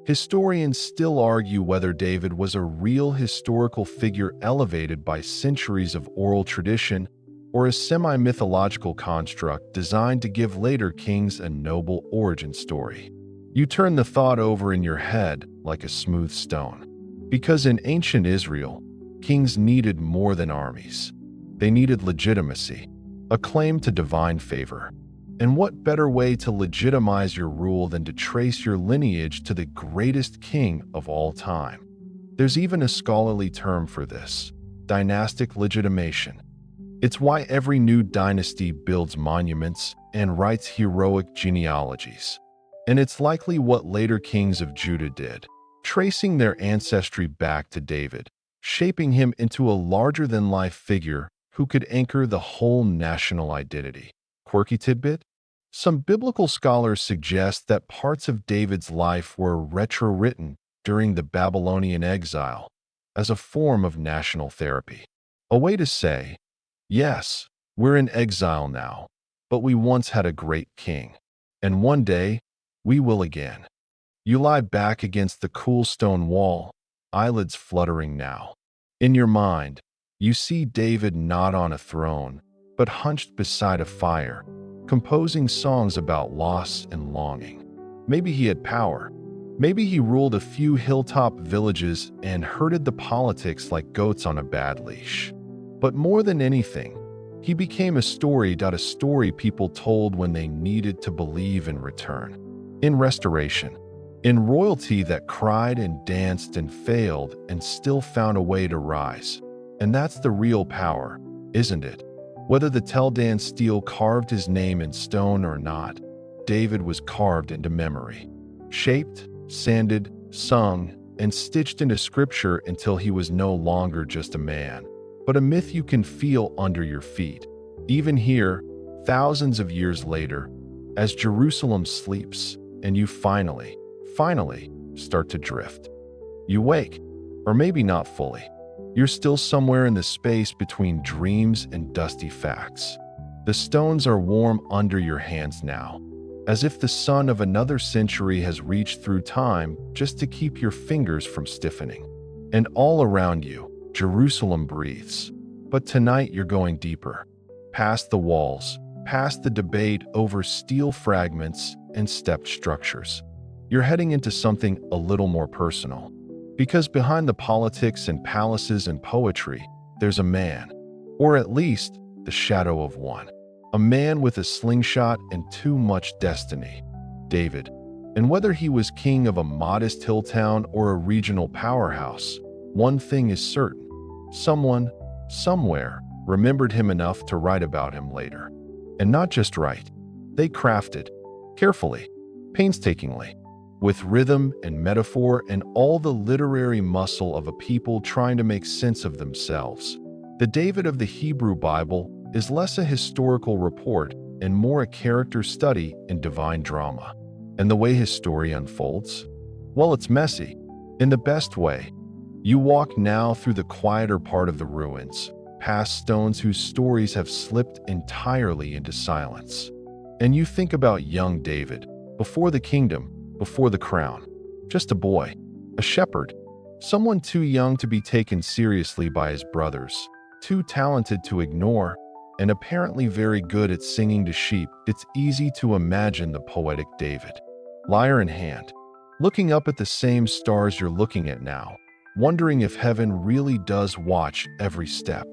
Historians still argue whether David was a real historical figure elevated by centuries of oral tradition or a semi-mythological construct designed to give later kings a noble origin story. You turn the thought over in your head like a smooth stone. Because in ancient Israel, kings needed more than armies. They needed legitimacy, a claim to divine favor. And what better way to legitimize your rule than to trace your lineage to the greatest king of all time? There's even a scholarly term for this: dynastic legitimation. It's why every new dynasty builds monuments and writes heroic genealogies. And it's likely what later kings of Judah did, tracing their ancestry back to David, shaping him into a larger-than-life figure who could anchor the whole national identity. Quirky tidbit? Some biblical scholars suggest that parts of David's life were retro-written during the Babylonian exile as a form of national therapy. A way to say, yes, we're in exile now, but we once had a great king, and one day we will again. You lie back against the cool stone wall, eyelids fluttering now. In your mind, you see David not on a throne, but hunched beside a fire, composing songs about loss and longing. Maybe he had power. Maybe he ruled a few hilltop villages and herded the politics like goats on a bad leash. But more than anything, he became a story people told when they needed to believe in return, in restoration, in royalty that cried and danced and failed and still found a way to rise. And that's the real power, isn't it? Whether the Teldan steel carved his name in stone or not, David was carved into memory, shaped, sanded, sung, and stitched into scripture until he was no longer just a man, but a myth you can feel under your feet. Even here, thousands of years later, as Jerusalem sleeps and you finally start to drift. You wake, or maybe not fully. You're still somewhere in the space between dreams and dusty facts. The stones are warm under your hands now, as if the sun of another century has reached through time just to keep your fingers from stiffening. And all around you, Jerusalem breathes. But tonight you're going deeper, past the walls, past the debate over steel fragments and stepped structures. You're heading into something a little more personal. Because behind the politics and palaces and poetry, there's a man, or at least the shadow of one. A man with a slingshot and too much destiny, David. And whether he was king of a modest hill town or a regional powerhouse, one thing is certain: someone, somewhere, remembered him enough to write about him later. And not just write. They crafted, carefully, painstakingly, with rhythm and metaphor and all the literary muscle of a people trying to make sense of themselves. The David of the Hebrew Bible is less a historical report and more a character study in divine drama. And the way his story unfolds? Well, it's messy, in the best way. You walk now through the quieter part of the ruins, past stones whose stories have slipped entirely into silence. And you think about young David, before the kingdom, before the crown. Just a boy, a shepherd, someone too young to be taken seriously by his brothers, too talented to ignore, and apparently very good at singing to sheep. It's easy to imagine the poetic David, lyre in hand, looking up at the same stars you're looking at now, wondering if heaven really does watch every step.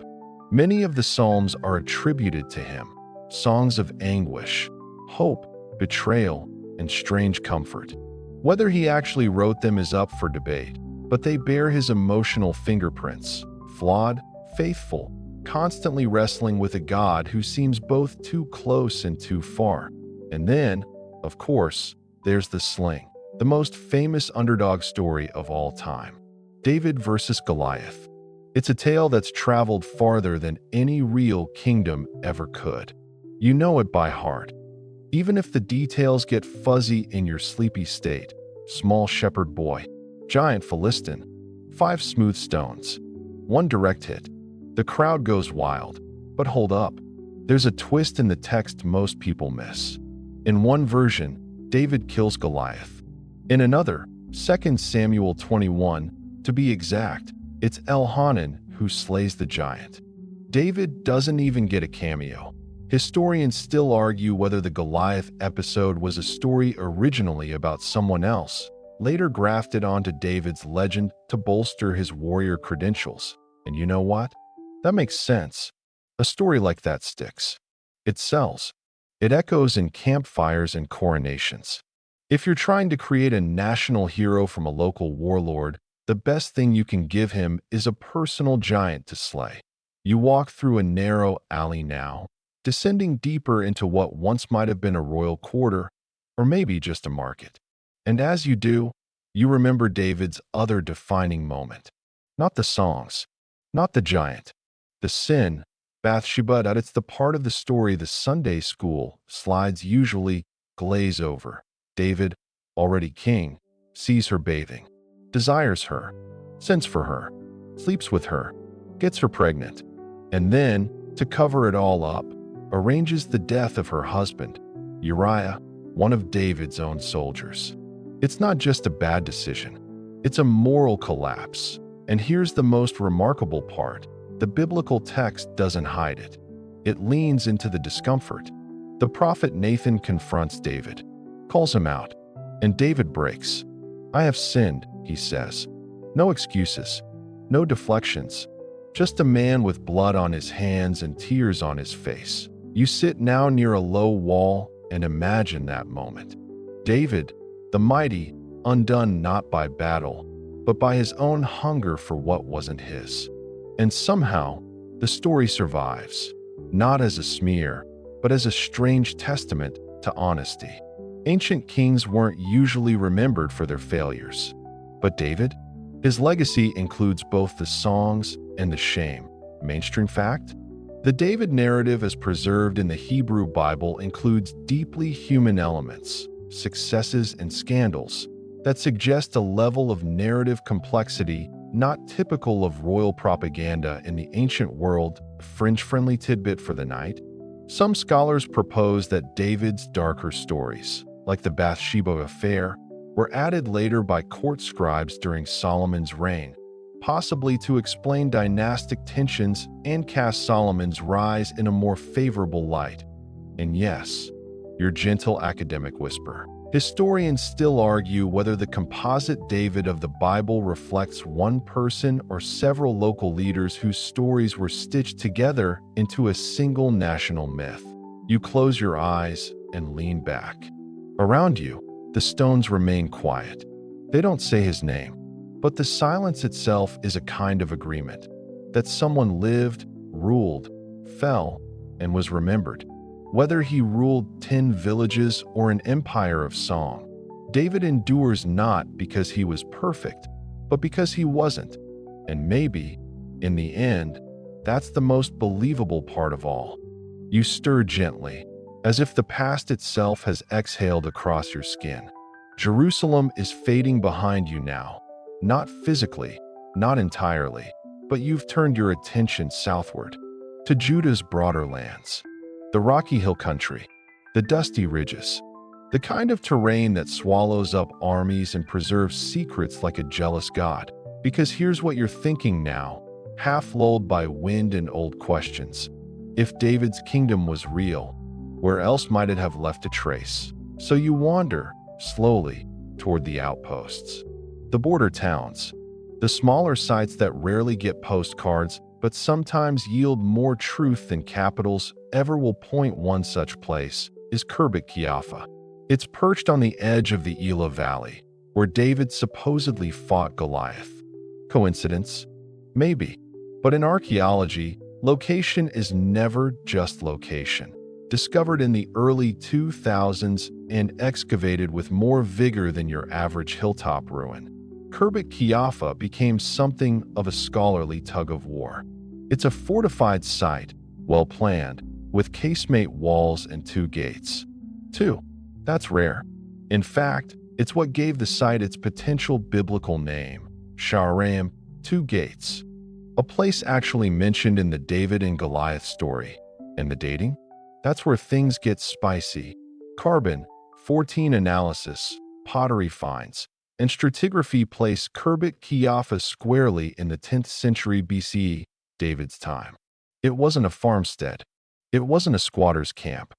Many of the Psalms are attributed to him, songs of anguish, hope, betrayal, and strange comfort. Whether he actually wrote them is up for debate, but they bear his emotional fingerprints, flawed, faithful, constantly wrestling with a God who seems both too close and too far. And then, of course, there's the sling, the most famous underdog story of all time. David versus Goliath. It's a tale that's traveled farther than any real kingdom ever could. You know it by heart. Even if the details get fuzzy in your sleepy state. Small shepherd boy, giant Philistine, 5 smooth stones, 1 direct hit. The crowd goes wild. But hold up. There's a twist in the text most people miss. In one version, David kills Goliath. In another, 2 Samuel 21, to be exact, it's Elhanan who slays the giant. David doesn't even get a cameo. Historians still argue whether the Goliath episode was a story originally about someone else, later grafted onto David's legend to bolster his warrior credentials. And you know what? That makes sense. A story like that sticks. It sells. It echoes in campfires and coronations. If you're trying to create a national hero from a local warlord, the best thing you can give him is a personal giant to slay. You walk through a narrow alley now, descending deeper into what once might have been a royal quarter, or maybe just a market. And as you do, you remember David's other defining moment. Not the songs, not the giant, the sin, Bathsheba. It's the part of the story the Sunday school slides usually glaze over. David, already king, sees her bathing, desires her, sends for her, sleeps with her, gets her pregnant, and then, to cover it all up, arranges the death of her husband, Uriah, one of David's own soldiers. It's not just a bad decision. It's a moral collapse. And here's the most remarkable part. The biblical text doesn't hide it. It leans into the discomfort. The prophet Nathan confronts David, calls him out, and David breaks. "I have sinned," he says. No excuses, no deflections, just a man with blood on his hands and tears on his face. You sit now near a low wall and imagine that moment. David, the mighty, undone not by battle, but by his own hunger for what wasn't his. And somehow, the story survives, not as a smear, but as a strange testament to honesty. Ancient kings weren't usually remembered for their failures. But David? His legacy includes both the songs and the shame. Mainstream fact? The David narrative as preserved in the Hebrew Bible includes deeply human elements, successes and scandals, that suggest a level of narrative complexity not typical of royal propaganda in the ancient world. Fringe-friendly tidbit for the night. Some scholars propose that David's darker stories, like the Bathsheba affair, were added later by court scribes during Solomon's reign, possibly to explain dynastic tensions and cast Solomon's rise in a more favorable light. And yes, your gentle academic whisper. Historians still argue whether the composite David of the Bible reflects one person or several local leaders whose stories were stitched together into a single national myth. You close your eyes and lean back. Around you, the stones remain quiet. They don't say his name, but the silence itself is a kind of agreement that someone lived, ruled, fell, and was remembered. Whether he ruled 10 villages or an empire of song, David endures not because he was perfect, but because he wasn't. And maybe, in the end, that's the most believable part of all. You stir gently, as if the past itself has exhaled across your skin. Jerusalem is fading behind you now, not physically, not entirely, but you've turned your attention southward, to Judah's broader lands. The rocky hill country, the dusty ridges, the kind of terrain that swallows up armies and preserves secrets like a jealous god. Because here's what you're thinking now, half lulled by wind and old questions. If David's kingdom was real, where else might it have left a trace? So you wander, slowly, toward the outposts. The border towns, the smaller sites that rarely get postcards but sometimes yield more truth than capitals ever will. Point one such place is Khirbet Qeiyafa. It's perched on the edge of the Elah Valley, where David supposedly fought Goliath. Coincidence? Maybe. But in archaeology, location is never just location. discovered in the early 2000s and excavated with more vigor than your average hilltop ruin. Khirbet Qiyafeh became something of a scholarly tug-of-war. It's a fortified site, well-planned, with casemate walls and 2 gates. 2. That's rare. In fact, it's what gave the site its potential biblical name, Sha'araim, 2 gates. A place actually mentioned in the David and Goliath story. And the dating? That's where things get spicy. Carbon, 14 analysis, pottery finds, and stratigraphy place Khirbet Qiyafeh squarely in the 10th century BCE, David's time. It wasn't a farmstead. It wasn't a squatter's camp.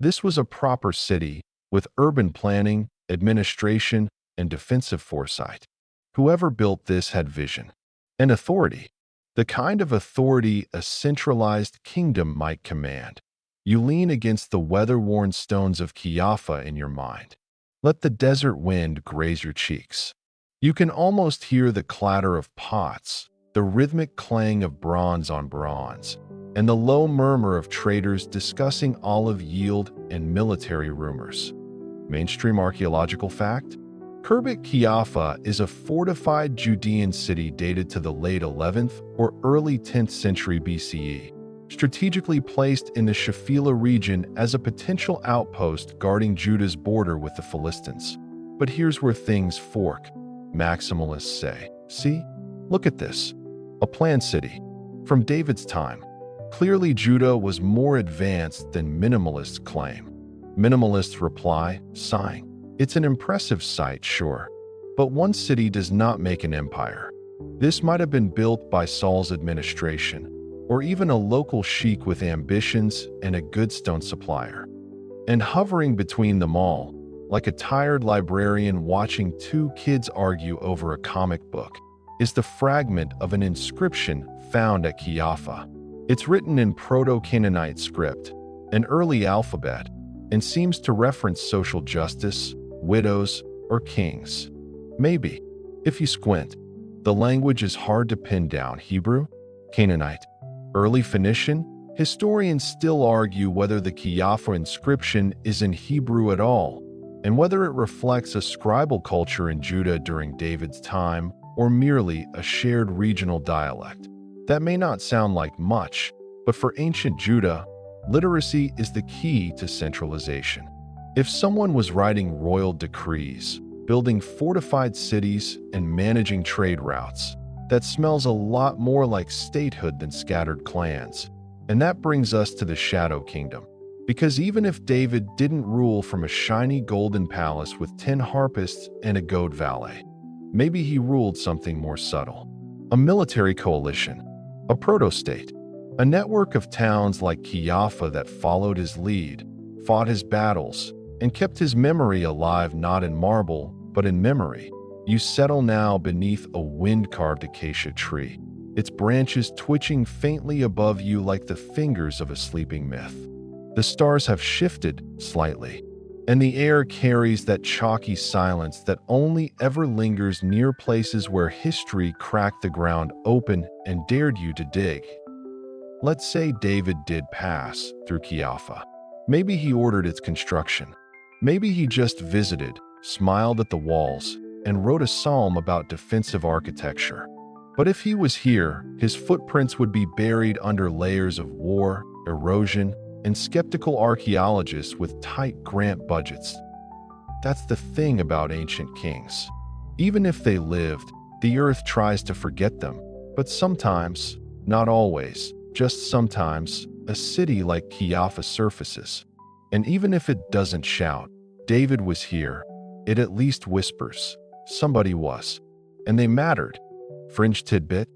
This was a proper city with urban planning, administration, and defensive foresight. Whoever built this had vision and authority, the kind of authority a centralized kingdom might command. You lean against the weather-worn stones of Qiyafeh in your mind. Let the desert wind graze your cheeks. You can almost hear the clatter of pots, the rhythmic clang of bronze on bronze, and the low murmur of traders discussing olive yield and military rumors. Mainstream archaeological fact? Khirbet Qiyafeh is a fortified Judean city dated to the late 11th or early 10th century BCE, strategically placed in the Shafila region as a potential outpost guarding Judah's border with the Philistines. But here's where things fork. Maximalists say, see, look at this. A planned city. From David's time. Clearly Judah was more advanced than minimalists claim. Minimalists reply, sighing. It's an impressive sight, sure. But one city does not make an empire. This might have been built by Saul's administration, or even a local sheik with ambitions and a good stone supplier. And hovering between them all, like a tired librarian watching 2 kids argue over a comic book, is the fragment of an inscription found at Qiyafeh. It's written in Proto-Canaanite script, an early alphabet, and seems to reference social justice, widows, or kings. Maybe, if you squint, the language is hard to pin down. Hebrew? Canaanite? Early Phoenician? Historians still argue whether the Qiyafeh inscription is in Hebrew at all, and whether it reflects a scribal culture in Judah during David's time or merely a shared regional dialect. That may not sound like much, but for ancient Judah, literacy is the key to centralization. If someone was writing royal decrees, building fortified cities, and managing trade routes, that smells a lot more like statehood than scattered clans. And that brings us to the Shadow Kingdom. Because even if David didn't rule from a shiny golden palace with 10 harpists and a goat valet, maybe he ruled something more subtle. A military coalition, a proto-state, a network of towns like Qiyafeh that followed his lead, fought his battles, and kept his memory alive not in marble, but in memory. You settle now beneath a wind-carved acacia tree, its branches twitching faintly above you like the fingers of a sleeping myth. The stars have shifted slightly, and the air carries that chalky silence that only ever lingers near places where history cracked the ground open and dared you to dig. Let's say David did pass through Qiyafeh. Maybe he ordered its construction. Maybe he just visited, smiled at the walls, and wrote a psalm about defensive architecture. But if he was here, his footprints would be buried under layers of war, erosion, and skeptical archaeologists with tight grant budgets. That's the thing about ancient kings. Even if they lived, the earth tries to forget them. But sometimes, not always, just sometimes, a city like Qiyafeh surfaces. And even if it doesn't shout, David was here, it at least whispers. Somebody was. And they mattered. Fringe tidbit.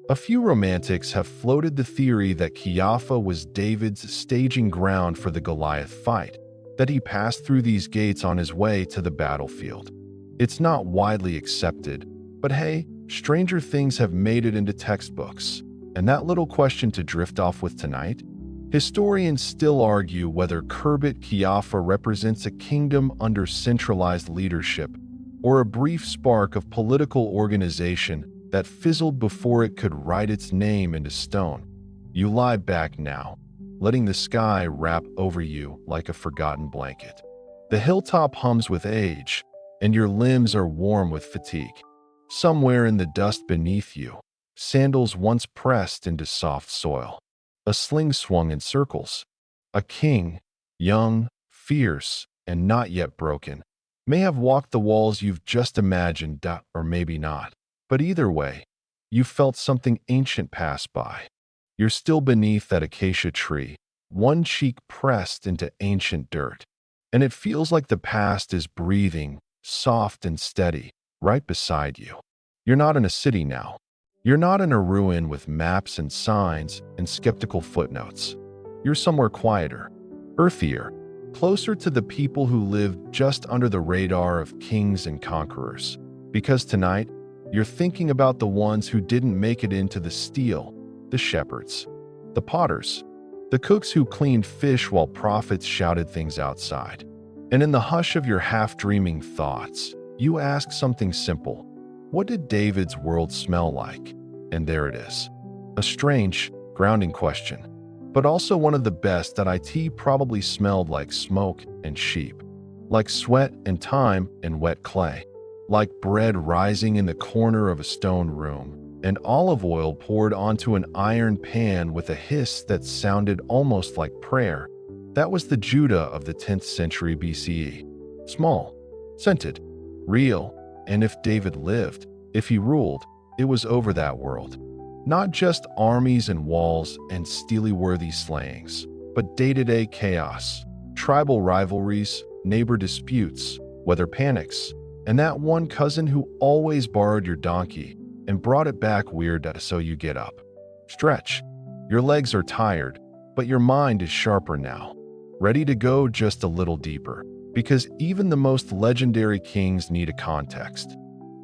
A few romantics have floated the theory that Qiyafeh was David's staging ground for the Goliath fight, that he passed through these gates on his way to the battlefield. It's not widely accepted, but hey, stranger things have made it into textbooks. And that little question to drift off with tonight? Historians still argue whether Khirbet Qiyafeh represents a kingdom under centralized leadership or a brief spark of political organization that fizzled before it could write its name into stone. You lie back now. letting the sky wrap over you like a forgotten blanket. The hilltop hums with age, and your limbs are warm with fatigue. Somewhere in the dust beneath you, sandals once pressed into soft soil. A sling swung in circles. A king, young, fierce, and not yet broken, may have walked the walls you've just imagined, or maybe not. But either way, you felt something ancient pass by. You're still beneath that acacia tree, one cheek pressed into ancient dirt. And it feels like the past is breathing, soft and steady, right beside you. You're not in a city now. You're not in a ruin with maps and signs and skeptical footnotes. You're somewhere quieter, earthier, closer to the people who live just under the radar of kings and conquerors. Because tonight, you're thinking about the ones who didn't make it into the steel, the shepherds, the potters, the cooks who cleaned fish while prophets shouted things outside. And in the hush of your half-dreaming thoughts, you ask something simple. What did David's world smell like? And there it is. A strange, grounding question, but also one of the best that it probably smelled like smoke and sheep, like sweat and time and wet clay, like bread rising in the corner of a stone room, and olive oil poured onto an iron pan with a hiss that sounded almost like prayer. That was the Judah of the 10th century BCE. Small, scented, real, and if David lived, if he ruled, it was over that world. Not just armies and walls and steely-worthy slayings, but day-to-day chaos, tribal rivalries, neighbor disputes, weather panics, and that one cousin who always borrowed your donkey and brought it back weird so you get up. Stretch. Your legs are tired, but your mind is sharper now, ready to go just a little deeper, because even the most legendary kings need a context.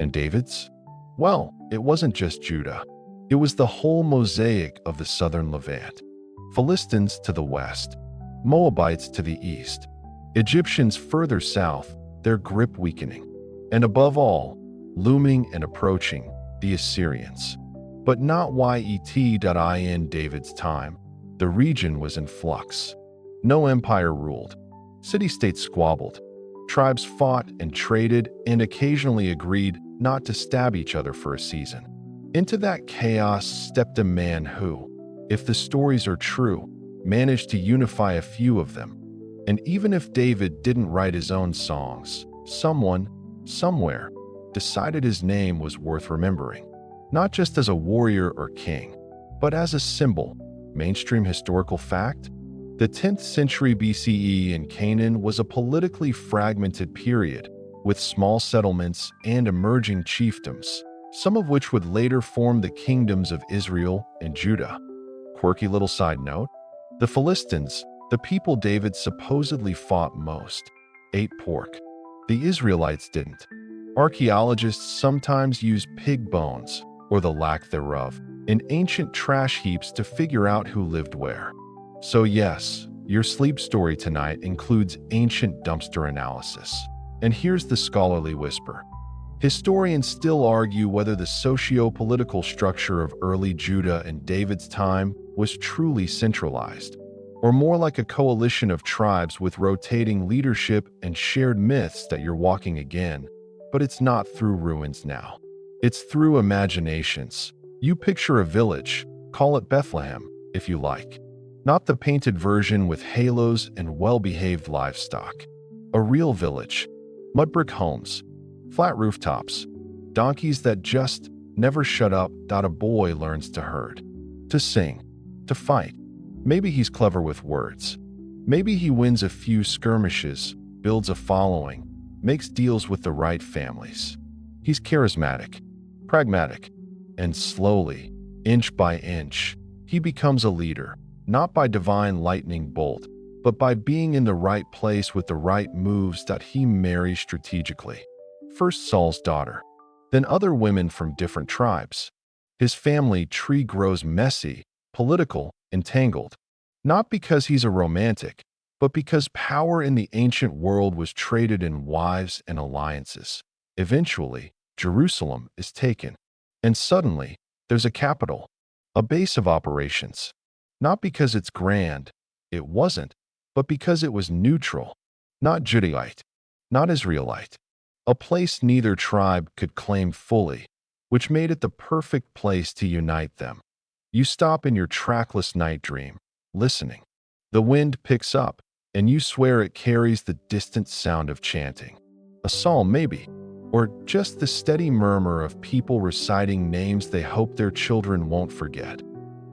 And David's? Well, it wasn't just Judah. It was the whole mosaic of the southern Levant. Philistines to the west, Moabites to the east, Egyptians further south, their grip weakening. And above all, looming and approaching, the Assyrians. But not in David's time. The region was in flux. No empire ruled. City-states squabbled. Tribes fought and traded and occasionally agreed not to stab each other for a season. Into that chaos stepped a man who, if the stories are true, managed to unify a few of them. And even if David didn't write his own songs, someone, somewhere, decided his name was worth remembering. Not just as a warrior or king, but as a symbol, mainstream historical fact. The 10th century BCE in Canaan was a politically fragmented period, with small settlements and emerging chiefdoms, some of which would later form the kingdoms of Israel and Judah. Quirky little side note, the Philistines, the people David supposedly fought most, ate pork. The Israelites didn't. Archaeologists sometimes use pig bones, or the lack thereof, in ancient trash heaps to figure out who lived where. So yes, your sleep story tonight includes ancient dumpster analysis. And here's the scholarly whisper. Historians still argue whether the socio-political structure of early Judah and David's time was truly centralized, or more like a coalition of tribes with rotating leadership and shared myths that you're walking again. But it's not through ruins now. It's through imaginations. You picture a village, call it Bethlehem, if you like. Not the painted version with halos and well-behaved livestock. A real village. Mud brick homes, flat rooftops, donkeys that just never shut up. A boy learns to herd, to sing, to fight. Maybe he's clever with words. Maybe he wins a few skirmishes, builds a following, makes deals with the right families. He's charismatic, pragmatic, and slowly, inch by inch, he becomes a leader, not by divine lightning bolt, but by being in the right place with the right moves that he marries strategically. First Saul's daughter, then other women from different tribes. His family tree grows messy, political, entangled, not because he's a romantic, but because power in the ancient world was traded in wives and alliances. Eventually, Jerusalem is taken, and suddenly, there's a capital, a base of operations. Not because it's grand, It wasn't, but because it was neutral, not Judahite, not Israelite, a place neither tribe could claim fully, which made it the perfect place to unite them. You stop in your trackless night dream, listening. The wind picks up, and you swear it carries the distant sound of chanting. A psalm, maybe, or just the steady murmur of people reciting names they hope their children won't forget.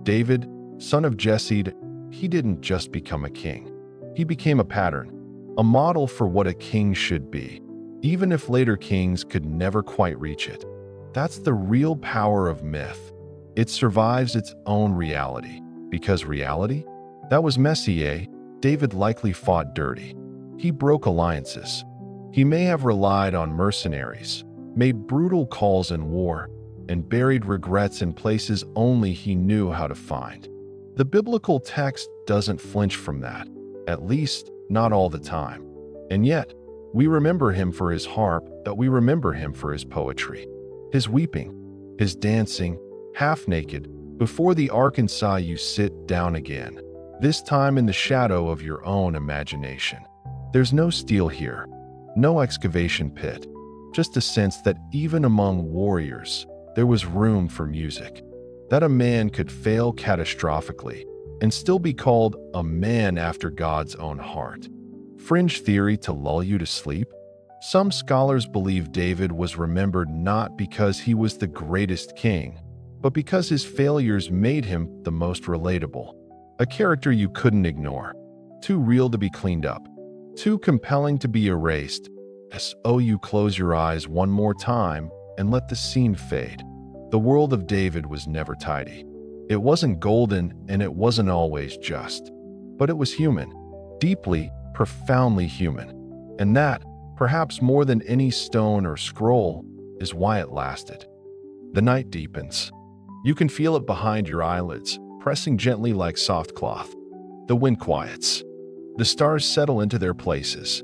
David, son of Jesse, he didn't just become a king. He became a pattern, a model for what a king should be, even if later kings could never quite reach it. That's the real power of myth. It survives its own reality. Because reality? That was messy, eh? David likely fought dirty. He broke alliances. He may have relied on mercenaries, made brutal calls in war, and buried regrets in places only he knew how to find. The biblical text doesn't flinch from that, at least not all the time. And yet, we remember him for his harp, but we remember him for his poetry, his weeping, his dancing, half naked, before the ark and saw you sit down again, this time in the shadow of your own imagination. There's no steel here, no excavation pit, just a sense that even among warriors, there was room for music, that a man could fail catastrophically and still be called a man after God's own heart. Fringe theory to lull you to sleep? Some scholars believe David was remembered not because he was the greatest king, but because his failures made him the most relatable. A character you couldn't ignore, too real to be cleaned up, too compelling to be erased. So you close your eyes one more time and let the scene fade. The world of David was never tidy. It wasn't golden and it wasn't always just. But it was human, deeply, profoundly human. And that, perhaps more than any stone or scroll, is why it lasted. The night deepens. You can feel it behind your eyelids, pressing gently like soft cloth. The wind quiets. The stars settle into their places.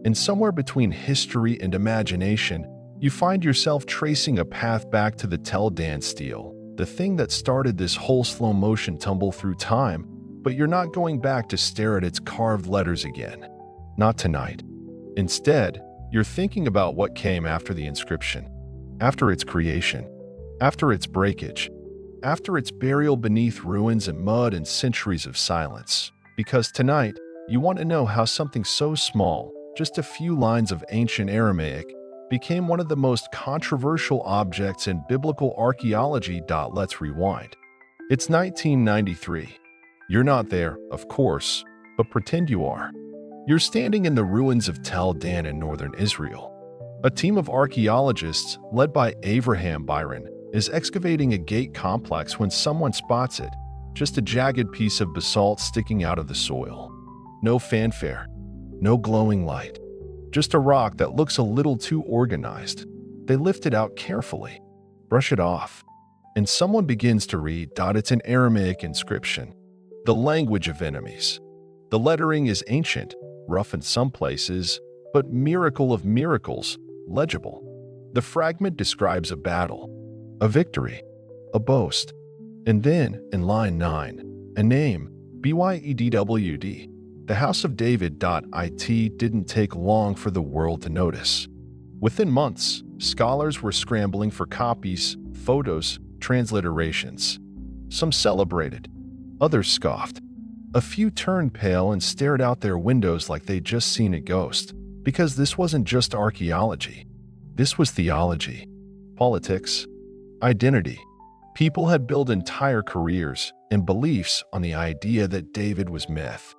And somewhere between history and imagination, you find yourself tracing a path back to the Tel Dan stele, the thing that started this whole slow-motion tumble through time, but you're not going back to stare at its carved letters again. Not tonight. Instead, you're thinking about what came after the inscription, after its creation, after its breakage, after its burial beneath ruins and mud and centuries of silence. Because tonight, you want to know how something so small, just a few lines of ancient Aramaic, became one of the most controversial objects in biblical archaeology. Let's rewind. It's 1993. You're not there, of course, but pretend you are. You're standing in the ruins of Tel Dan in northern Israel. A team of archaeologists, led by Avraham Byron, is excavating a gate complex when someone spots it, just a jagged piece of basalt sticking out of the soil. No fanfare, no glowing light, just a rock that looks a little too organized. They lift it out carefully, brush it off, and someone begins to read. It's an Aramaic inscription, the language of enemies. The lettering is ancient, rough in some places, but miracle of miracles, legible. The fragment describes a battle, a victory, a boast. And then, in line 9, a name, Bydwd. The House of David. It didn't take long for the world to notice. Within months, scholars were scrambling for copies, photos, transliterations. Some celebrated, others scoffed. A few turned pale and stared out their windows like they'd just seen a ghost, because this wasn't just archaeology. This was theology, politics, identity. People had built entire careers and beliefs on the idea that David was myth,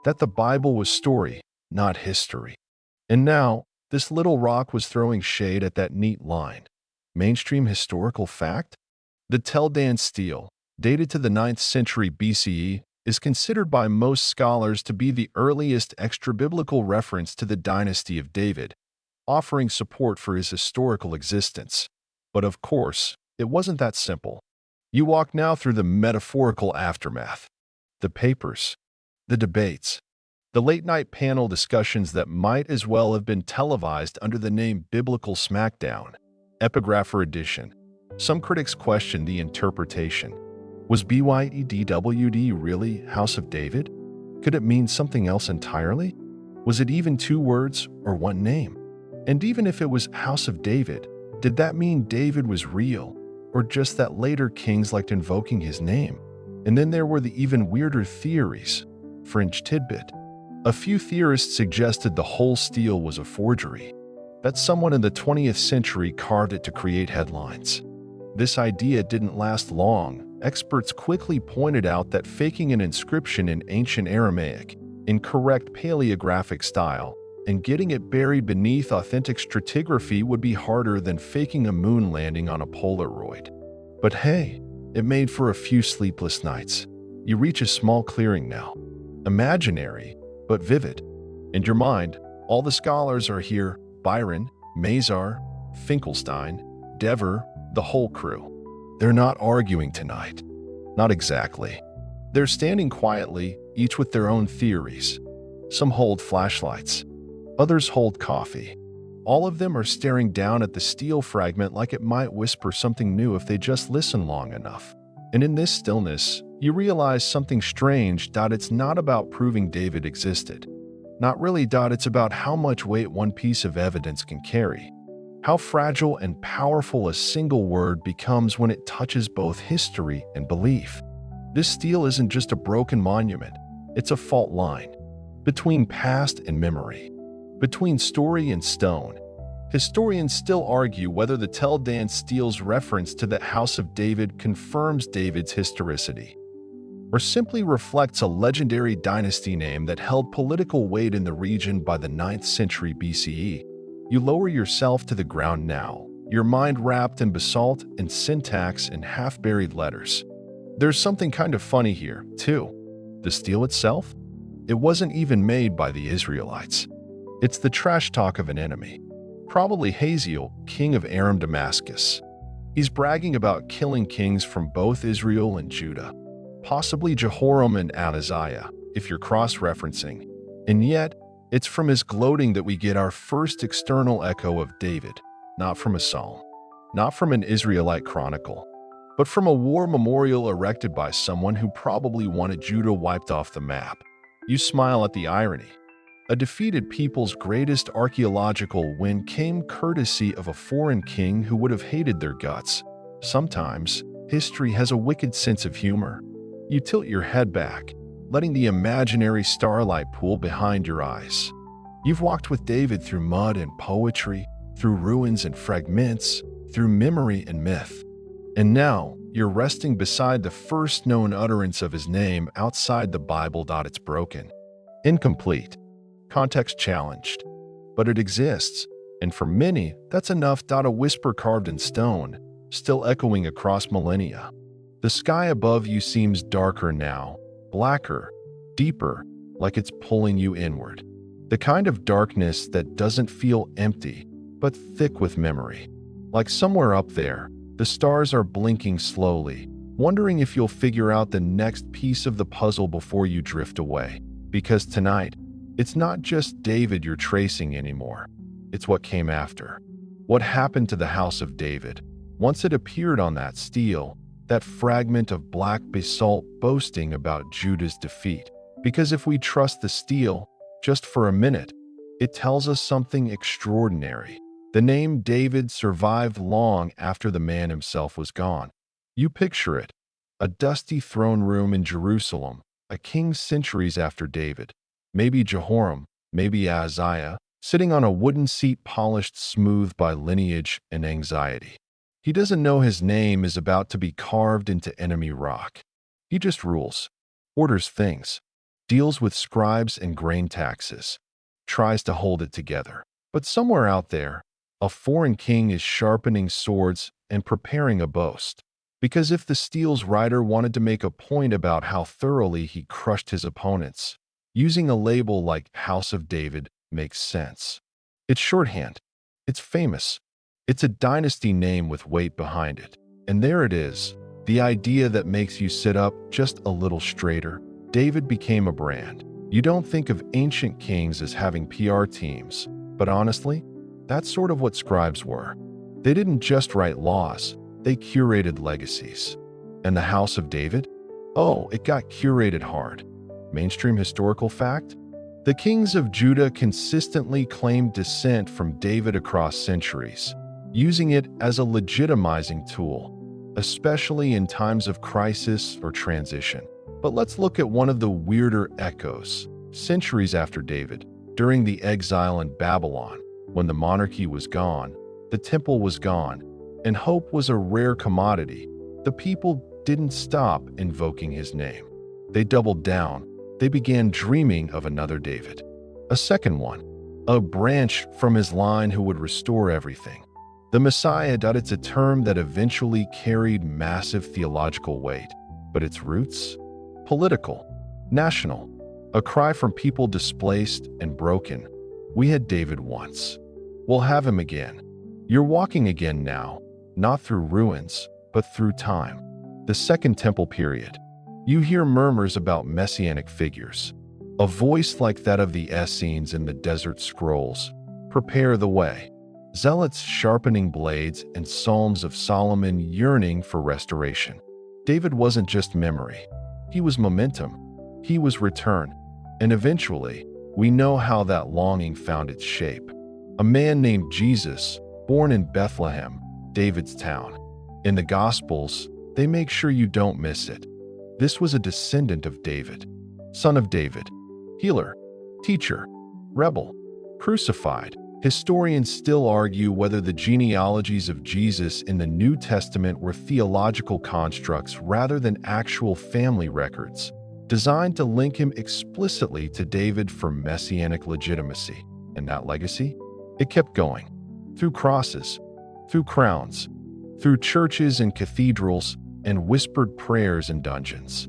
that the Bible was story, not history. And now, this little rock was throwing shade at that neat line. Mainstream historical fact? The Tel Dan stele, dated to the 9th century BCE, is considered by most scholars to be the earliest extra-biblical reference to the dynasty of David, offering support for his historical existence. But of course, it wasn't that simple. You walk now through the metaphorical aftermath. The papers, the debates, the late-night panel discussions that might as well have been televised under the name Biblical Smackdown, Epigrapher Edition. Some critics question the interpretation. Was Bydwd really House of David? Could it mean something else entirely? Was it even two words or one name? And even if it was House of David, did that mean David was real, or just that later kings liked invoking his name? And then there were the even weirder theories. Fringe tidbit. A few theorists suggested the whole stele was a forgery, that someone in the 20th century carved it to create headlines. This idea didn't last long. Experts quickly pointed out that faking an inscription in ancient Aramaic, in correct paleographic style, and getting it buried beneath authentic stratigraphy would be harder than faking a moon landing on a Polaroid. But hey, it made for a few sleepless nights. You reach a small clearing now. Imaginary, but vivid. In your mind, all the scholars are here: Byron, Mazar, Finkelstein, Dever, the whole crew. They're not arguing tonight. Not exactly. They're standing quietly, each with their own theories. Some hold flashlights. Others hold coffee. All of them are staring down at the steel fragment like it might whisper something new if they just listen long enough. And in this stillness, you realize something strange. It's not about proving David existed. Not really. It's about how much weight one piece of evidence can carry. How fragile and powerful a single word becomes when it touches both history and belief. This stele isn't just a broken monument. It's a fault line. Between past and memory. Between story and stone. Historians still argue whether the Tel Dan stele's reference to the House of David confirms David's historicity, or simply reflects a legendary dynasty name that held political weight in the region by the 9th century BCE. You lower yourself to the ground now, your mind wrapped in basalt and syntax and half-buried letters. There's something kind of funny here, too. The stele itself? It wasn't even made by the Israelites. It's the trash talk of an enemy. Probably Hazael, king of Aram Damascus. He's bragging about killing kings from both Israel and Judah. Possibly Jehoram and Ahaziah, if you're cross-referencing. And yet, it's from his gloating that we get our first external echo of David, not from a psalm, not from an Israelite chronicle, but from a war memorial erected by someone who probably wanted Judah wiped off the map. You smile at the irony. A defeated people's greatest archaeological win came courtesy of a foreign king who would have hated their guts. Sometimes, history has a wicked sense of humor. You tilt your head back, letting the imaginary starlight pool behind your eyes. You've walked with David through mud and poetry, through ruins and fragments, through memory and myth. And now, you're resting beside the first known utterance of his name outside the Bible. It's broken. Incomplete. Context challenged. But it exists, and for many, that's enough. A whisper carved in stone, still echoing across millennia. The sky above you seems darker now, blacker, deeper, like it's pulling you inward. The kind of darkness that doesn't feel empty, but thick with memory. Like somewhere up there, the stars are blinking slowly, wondering if you'll figure out the next piece of the puzzle before you drift away. Because tonight, it's not just David you're tracing anymore. It's what came after. What happened to the House of David once it appeared on that stele, that fragment of black basalt boasting about Judah's defeat. Because if we trust the stele, just for a minute, it tells us something extraordinary. The name David survived long after the man himself was gone. You picture it, a dusty throne room in Jerusalem, a king centuries after David, maybe Jehoram, maybe Ahaziah, sitting on a wooden seat polished smooth by lineage and anxiety. He doesn't know his name is about to be carved into enemy rock. He just rules, orders things, deals with scribes and grain taxes, tries to hold it together. But somewhere out there, a foreign king is sharpening swords and preparing a boast. Because if the stele's writer wanted to make a point about how thoroughly he crushed his opponents, using a label like House of David makes sense. It's shorthand. It's famous. It's a dynasty name with weight behind it. And there it is, the idea that makes you sit up just a little straighter. David became a brand. You don't think of ancient kings as having PR teams, but honestly, that's sort of what scribes were. They didn't just write laws, they curated legacies. And the House of David? Oh, it got curated hard. Mainstream historical fact? The kings of Judah consistently claimed descent from David across centuries, using it as a legitimizing tool, especially in times of crisis or transition. But let's look at one of the weirder echoes. Centuries after David, during the exile in Babylon, when the monarchy was gone, the temple was gone, and hope was a rare commodity, the people didn't stop invoking his name. They doubled down. They began dreaming of another David. A second one, a branch from his line who would restore everything. The Messiah. It's a term that eventually carried massive theological weight, but its roots? Political, national, a cry from people displaced and broken. We had David once. We'll have him again. You're walking again now, not through ruins, but through time. The Second Temple period. You hear murmurs about messianic figures. A voice like that of the Essenes in the Desert Scrolls. Prepare the way. Zealots sharpening blades and Psalms of Solomon yearning for restoration. David wasn't just memory. He was momentum. He was return. And eventually, we know how that longing found its shape. A man named Jesus, born in Bethlehem, David's town. In the Gospels, they make sure you don't miss it. This was a descendant of David, son of David, healer, teacher, rebel, crucified. Historians still argue whether the genealogies of Jesus in the New Testament were theological constructs rather than actual family records, designed to link him explicitly to David for messianic legitimacy. And that legacy? It kept going. Through crosses, through crowns, through churches and cathedrals, and whispered prayers in dungeons.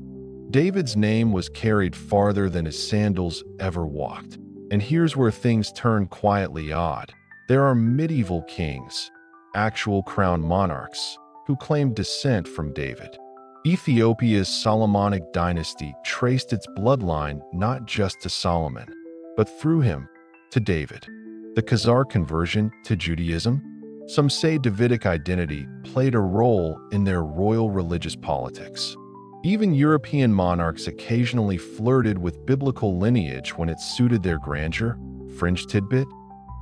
David's name was carried farther than his sandals ever walked. And here's where things turn quietly odd. There are medieval kings, actual crowned monarchs, who claim descent from David. Ethiopia's Solomonic dynasty traced its bloodline not just to Solomon, but through him to David. The Khazar conversion to Judaism? Some say Davidic identity played a role in their royal religious politics. Even European monarchs occasionally flirted with biblical lineage when it suited their grandeur. Fringe tidbit: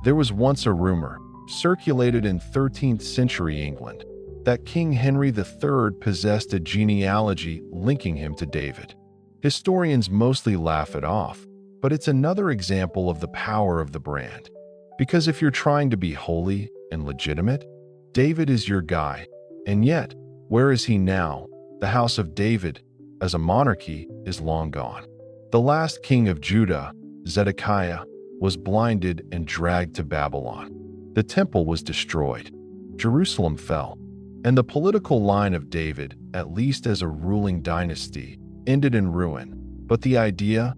there was once a rumor, circulated in 13th century England, that King Henry III possessed a genealogy linking him to David. Historians mostly laugh it off, but it's another example of the power of the brand. Because if you're trying to be holy and legitimate, David is your guy. And yet, where is he now? The house of David, as a monarchy, is long gone. The last king of Judah, Zedekiah, was blinded and dragged to Babylon. The temple was destroyed. Jerusalem fell. And the political line of David, at least as a ruling dynasty, ended in ruin. But the idea?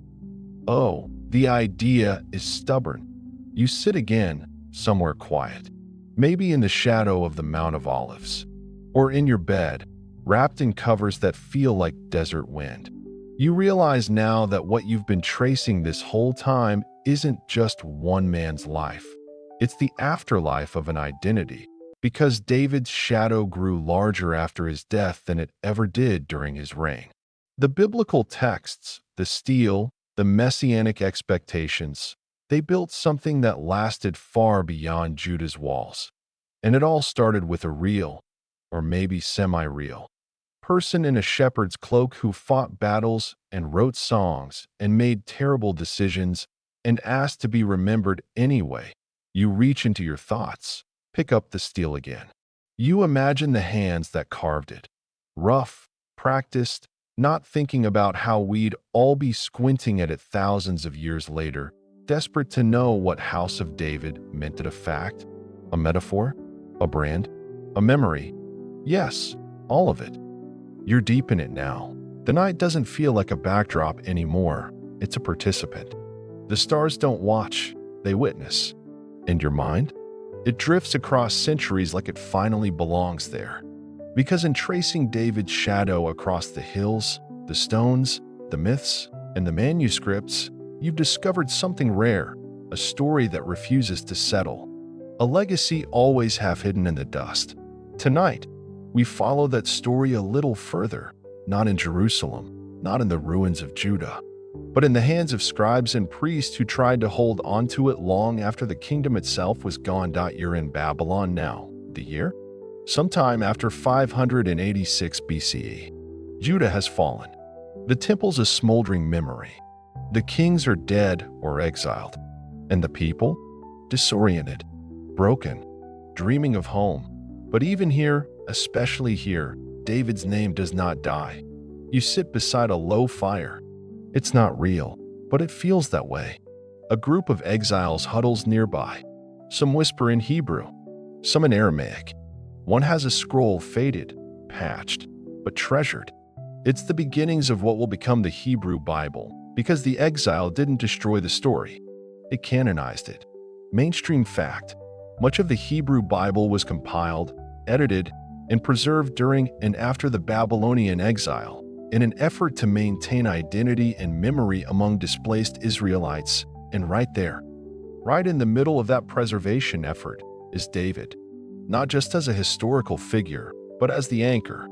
Oh, the idea is stubborn. You sit again, somewhere quiet. Maybe in the shadow of the Mount of Olives. Or in your bed, wrapped in covers that feel like desert wind. You realize now that what you've been tracing this whole time isn't just one man's life. It's the afterlife of an identity. Because David's shadow grew larger after his death than it ever did during his reign. The biblical texts, the steel, the messianic expectations, they built something that lasted far beyond Judah's walls. And it all started with a real, or maybe semi-real, person in a shepherd's cloak who fought battles and wrote songs and made terrible decisions and asked to be remembered anyway. You reach into your thoughts, pick up the steel again. You imagine the hands that carved it. Rough, practiced, not thinking about how we'd all be squinting at it thousands of years later, desperate to know what House of David meant. It a fact? A metaphor? A brand? A memory? Yes, all of it. You're deep in it now. The night doesn't feel like a backdrop anymore. It's a participant. The stars don't watch, they witness. And your mind? It drifts across centuries like it finally belongs there. Because in tracing David's shadow across the hills, the stones, the myths, and the manuscripts, you've discovered something rare, a story that refuses to settle, a legacy always half hidden in the dust. Tonight, we follow that story a little further, not in Jerusalem, not in the ruins of Judah, but in the hands of scribes and priests who tried to hold onto it long after the kingdom itself was gone. You're in Babylon now. The year? Sometime after 586 BCE. Judah has fallen. The temple's a smoldering memory. The kings are dead or exiled. And the people? Disoriented, broken, dreaming of home. But even here, especially here, David's name does not die. You sit beside a low fire. It's not real, but it feels that way. A group of exiles huddles nearby. Some whisper in Hebrew, some in Aramaic. One has a scroll faded, patched, but treasured. It's the beginnings of what will become the Hebrew Bible, because the exile didn't destroy the story. It canonized it. Mainstream fact: much of the Hebrew Bible was compiled, edited, and preserved during and after the Babylonian exile, in an effort to maintain identity and memory among displaced Israelites. And right there, right in the middle of that preservation effort, is David. Not just as a historical figure, but as the anchor,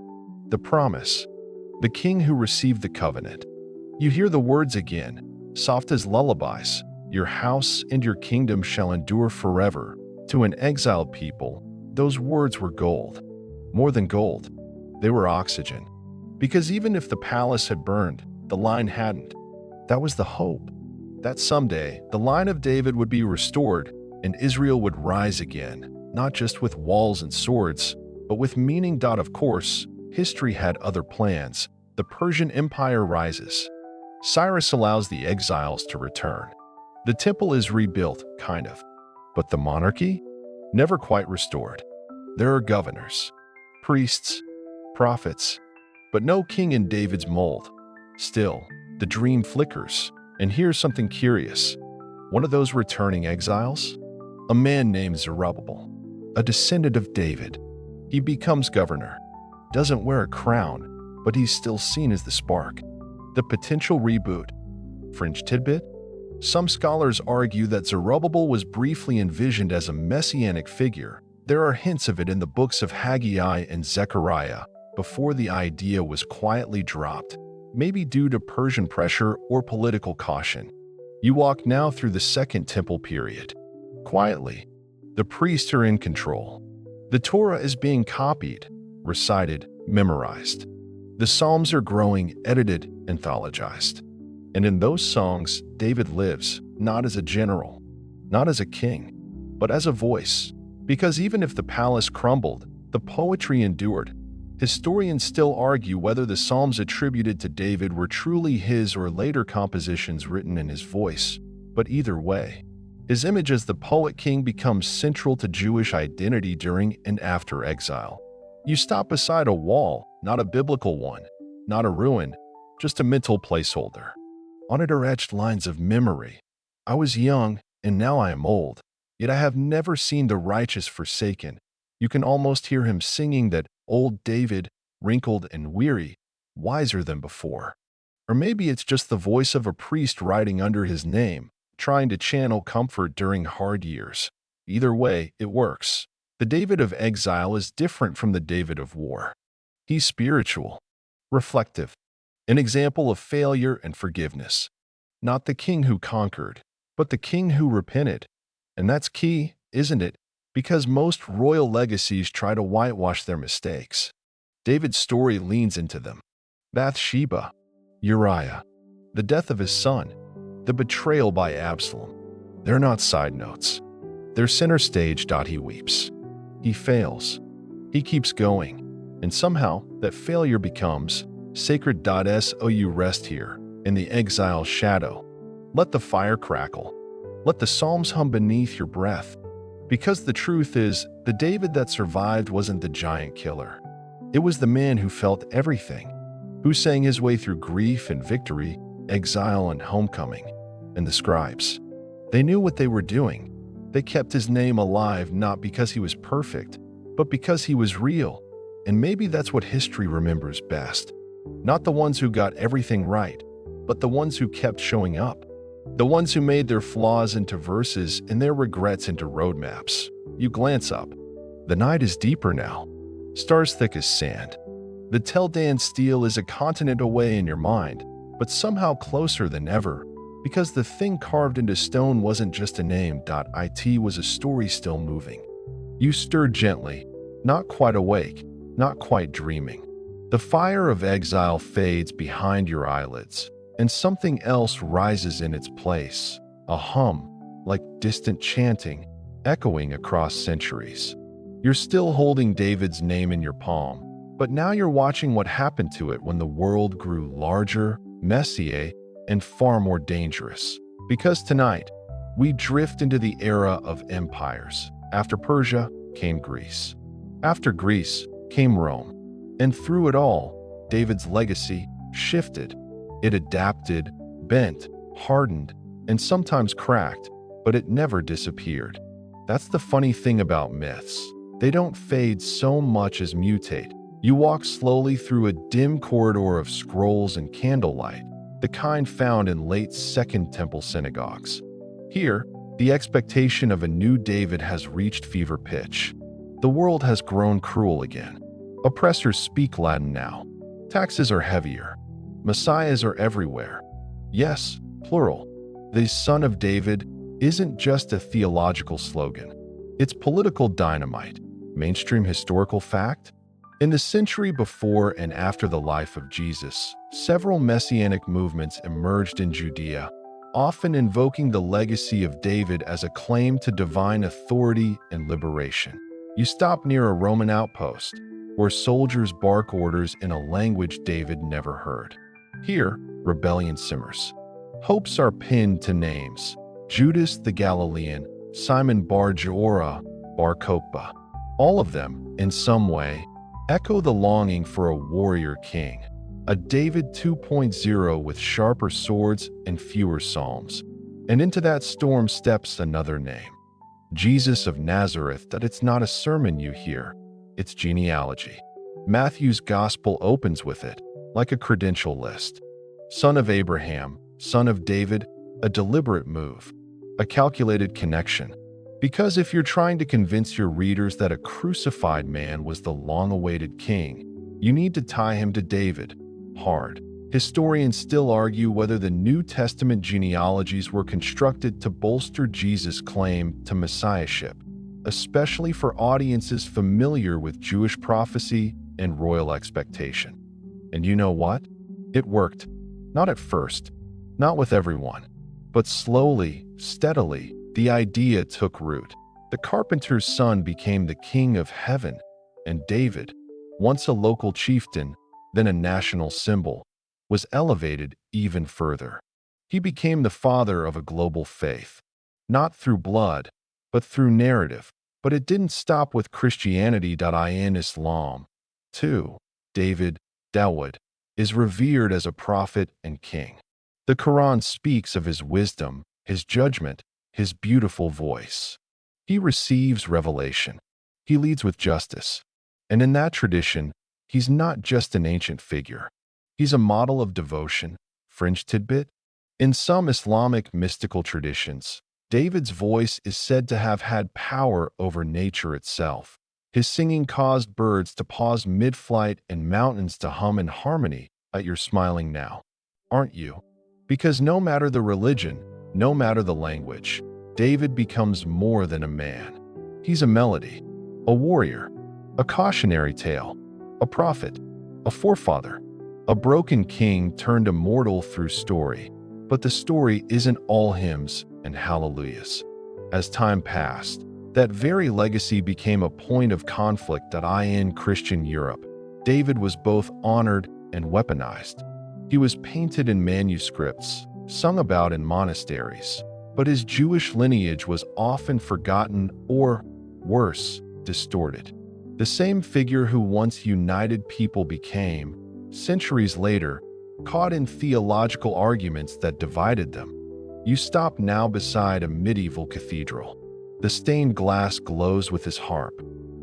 the promise, the king who received the covenant. You hear the words again, soft as lullabies: "Your house and your kingdom shall endure forever." To an exiled people, those words were gold. More than gold, they were oxygen. Because even if the palace had burned, the line hadn't. That was the hope. That someday, the line of David would be restored and Israel would rise again, not just with walls and swords, but with meaning. Of course, history had other plans. The Persian Empire rises. Cyrus allows the exiles to return. The temple is rebuilt, kind of. But the monarchy? Never quite restored. There are governors, priests, prophets, but no king in David's mold. Still, the dream flickers. And here's something curious. One of those returning exiles? A man named Zerubbabel, a descendant of David. He becomes governor. Doesn't wear a crown, but he's still seen as the spark. The potential reboot. Fringe tidbit? Some scholars argue that Zerubbabel was briefly envisioned as a messianic figure. There are hints of it in the books of Haggai and Zechariah, before the idea was quietly dropped, maybe due to Persian pressure or political caution. You walk now through the Second Temple period. Quietly, the priests are in control. The Torah is being copied, recited, memorized. The Psalms are growing, edited, anthologized. And in those songs, David lives, not as a general, not as a king, but as a voice. Because even if the palace crumbled, the poetry endured. Historians still argue whether the Psalms attributed to David were truly his or later compositions written in his voice. But either way, his image as the poet-king becomes central to Jewish identity during and after exile. You stop beside a wall, not a biblical one, not a ruin, just a mental placeholder. On it are etched lines of memory. I was young, and now I am old, yet I have never seen the righteous forsaken. You can almost hear him singing that old David, wrinkled and weary, wiser than before. Or maybe it's just the voice of a priest writing under his name, trying to channel comfort during hard years. Either way, it works. The David of exile is different from the David of war. He's spiritual, reflective, an example of failure and forgiveness. Not the king who conquered, but the king who repented. And that's key, isn't it? Because most royal legacies try to whitewash their mistakes. David's story leans into them. Bathsheba, Uriah, the death of his son, the betrayal by Absalom. They're not side notes. They're center stage. He weeps. He fails. He keeps going. And somehow, that failure becomes sacred. So you rest here, in the exile's shadow. Let the fire crackle. Let the psalms hum beneath your breath. Because the truth is, the David that survived wasn't the giant killer. It was the man who felt everything, who sang his way through grief and victory, exile and homecoming. And the scribes, they knew what they were doing. They kept his name alive not because he was perfect, but because he was real. And maybe that's what history remembers best. Not the ones who got everything right, but the ones who kept showing up. The ones who made their flaws into verses and their regrets into roadmaps. You glance up. The night is deeper now. Stars thick as sand. The Teldan steel is a continent away in your mind. but somehow closer than ever, because the thing carved into stone wasn't just a name. It was a story still moving. You stirred gently, not quite awake, not quite dreaming. The fire of exile fades behind your eyelids, and something else rises in its place, a hum, like distant chanting, echoing across centuries. You're still holding David's name in your palm, but now you're watching what happened to it when the world grew larger, messier, and far more dangerous. Because tonight, we drift into the era of empires. After Persia came Greece. After Greece came Rome. And through it all, David's legacy shifted. It adapted, bent, hardened, and sometimes cracked, but it never disappeared. That's the funny thing about myths. They don't fade so much as mutate. You walk slowly through a dim corridor of scrolls and candlelight, the kind found in late Second Temple synagogues. Here, the expectation of a new David has reached fever pitch. The world has grown cruel again. Oppressors speak Latin now. Taxes are heavier. Messiahs are everywhere. Yes, plural. The Son of David isn't just a theological slogan. It's political dynamite, mainstream historical fact. In the century before and after the life of Jesus, several messianic movements emerged in Judea, often invoking the legacy of David as a claim to divine authority and liberation. You stop near a Roman outpost, where soldiers bark orders in a language David never heard. Here, rebellion simmers. Hopes are pinned to names: Judas the Galilean, Simon Bar Joara, Bar Kokhba. All of them, in some way, echo the longing for a warrior king, a David 2.0 with sharper swords and fewer psalms. And into that storm steps another name, Jesus of Nazareth. That it's not a sermon you hear, it's genealogy. Matthew's gospel opens with it, like a credential list. Son of Abraham, son of David, a deliberate move, a calculated connection. Because if you're trying to convince your readers that a crucified man was the long-awaited king, you need to tie him to David. Hard. Historians still argue whether the New Testament genealogies were constructed to bolster Jesus' claim to messiahship, especially for audiences familiar with Jewish prophecy and royal expectation. And you know what? It worked. Not at first, not with everyone, but slowly, steadily, the idea took root. The carpenter's son became the king of heaven, and David, once a local chieftain, then a national symbol, was elevated even further. He became the father of a global faith, not through blood, but through narrative. But it didn't stop with Christianity. In Islam, too, David, Dawood, is revered as a prophet and king. The Quran speaks of his wisdom, his judgment, his beautiful voice. He receives revelation. He leads with justice. And in that tradition, he's not just an ancient figure. He's a model of devotion. Fringe tidbit: in some Islamic mystical traditions, David's voice is said to have had power over nature itself. His singing caused birds to pause mid-flight and mountains to hum in harmony. You're smiling now, aren't you? Because no matter the religion, no matter the language, David becomes more than a man. He's a melody, a warrior, a cautionary tale, a prophet, a forefather, a broken king turned immortal through story. But the story isn't all hymns and hallelujahs. As time passed, that very legacy became a point of conflict. In Christian Europe, David was both honored and weaponized. He was painted in manuscripts, sung about in monasteries, but his Jewish lineage was often forgotten or, worse, distorted. The same figure who once united people became, centuries later, caught in theological arguments that divided them. You stop now beside a medieval cathedral. The stained glass glows with his harp.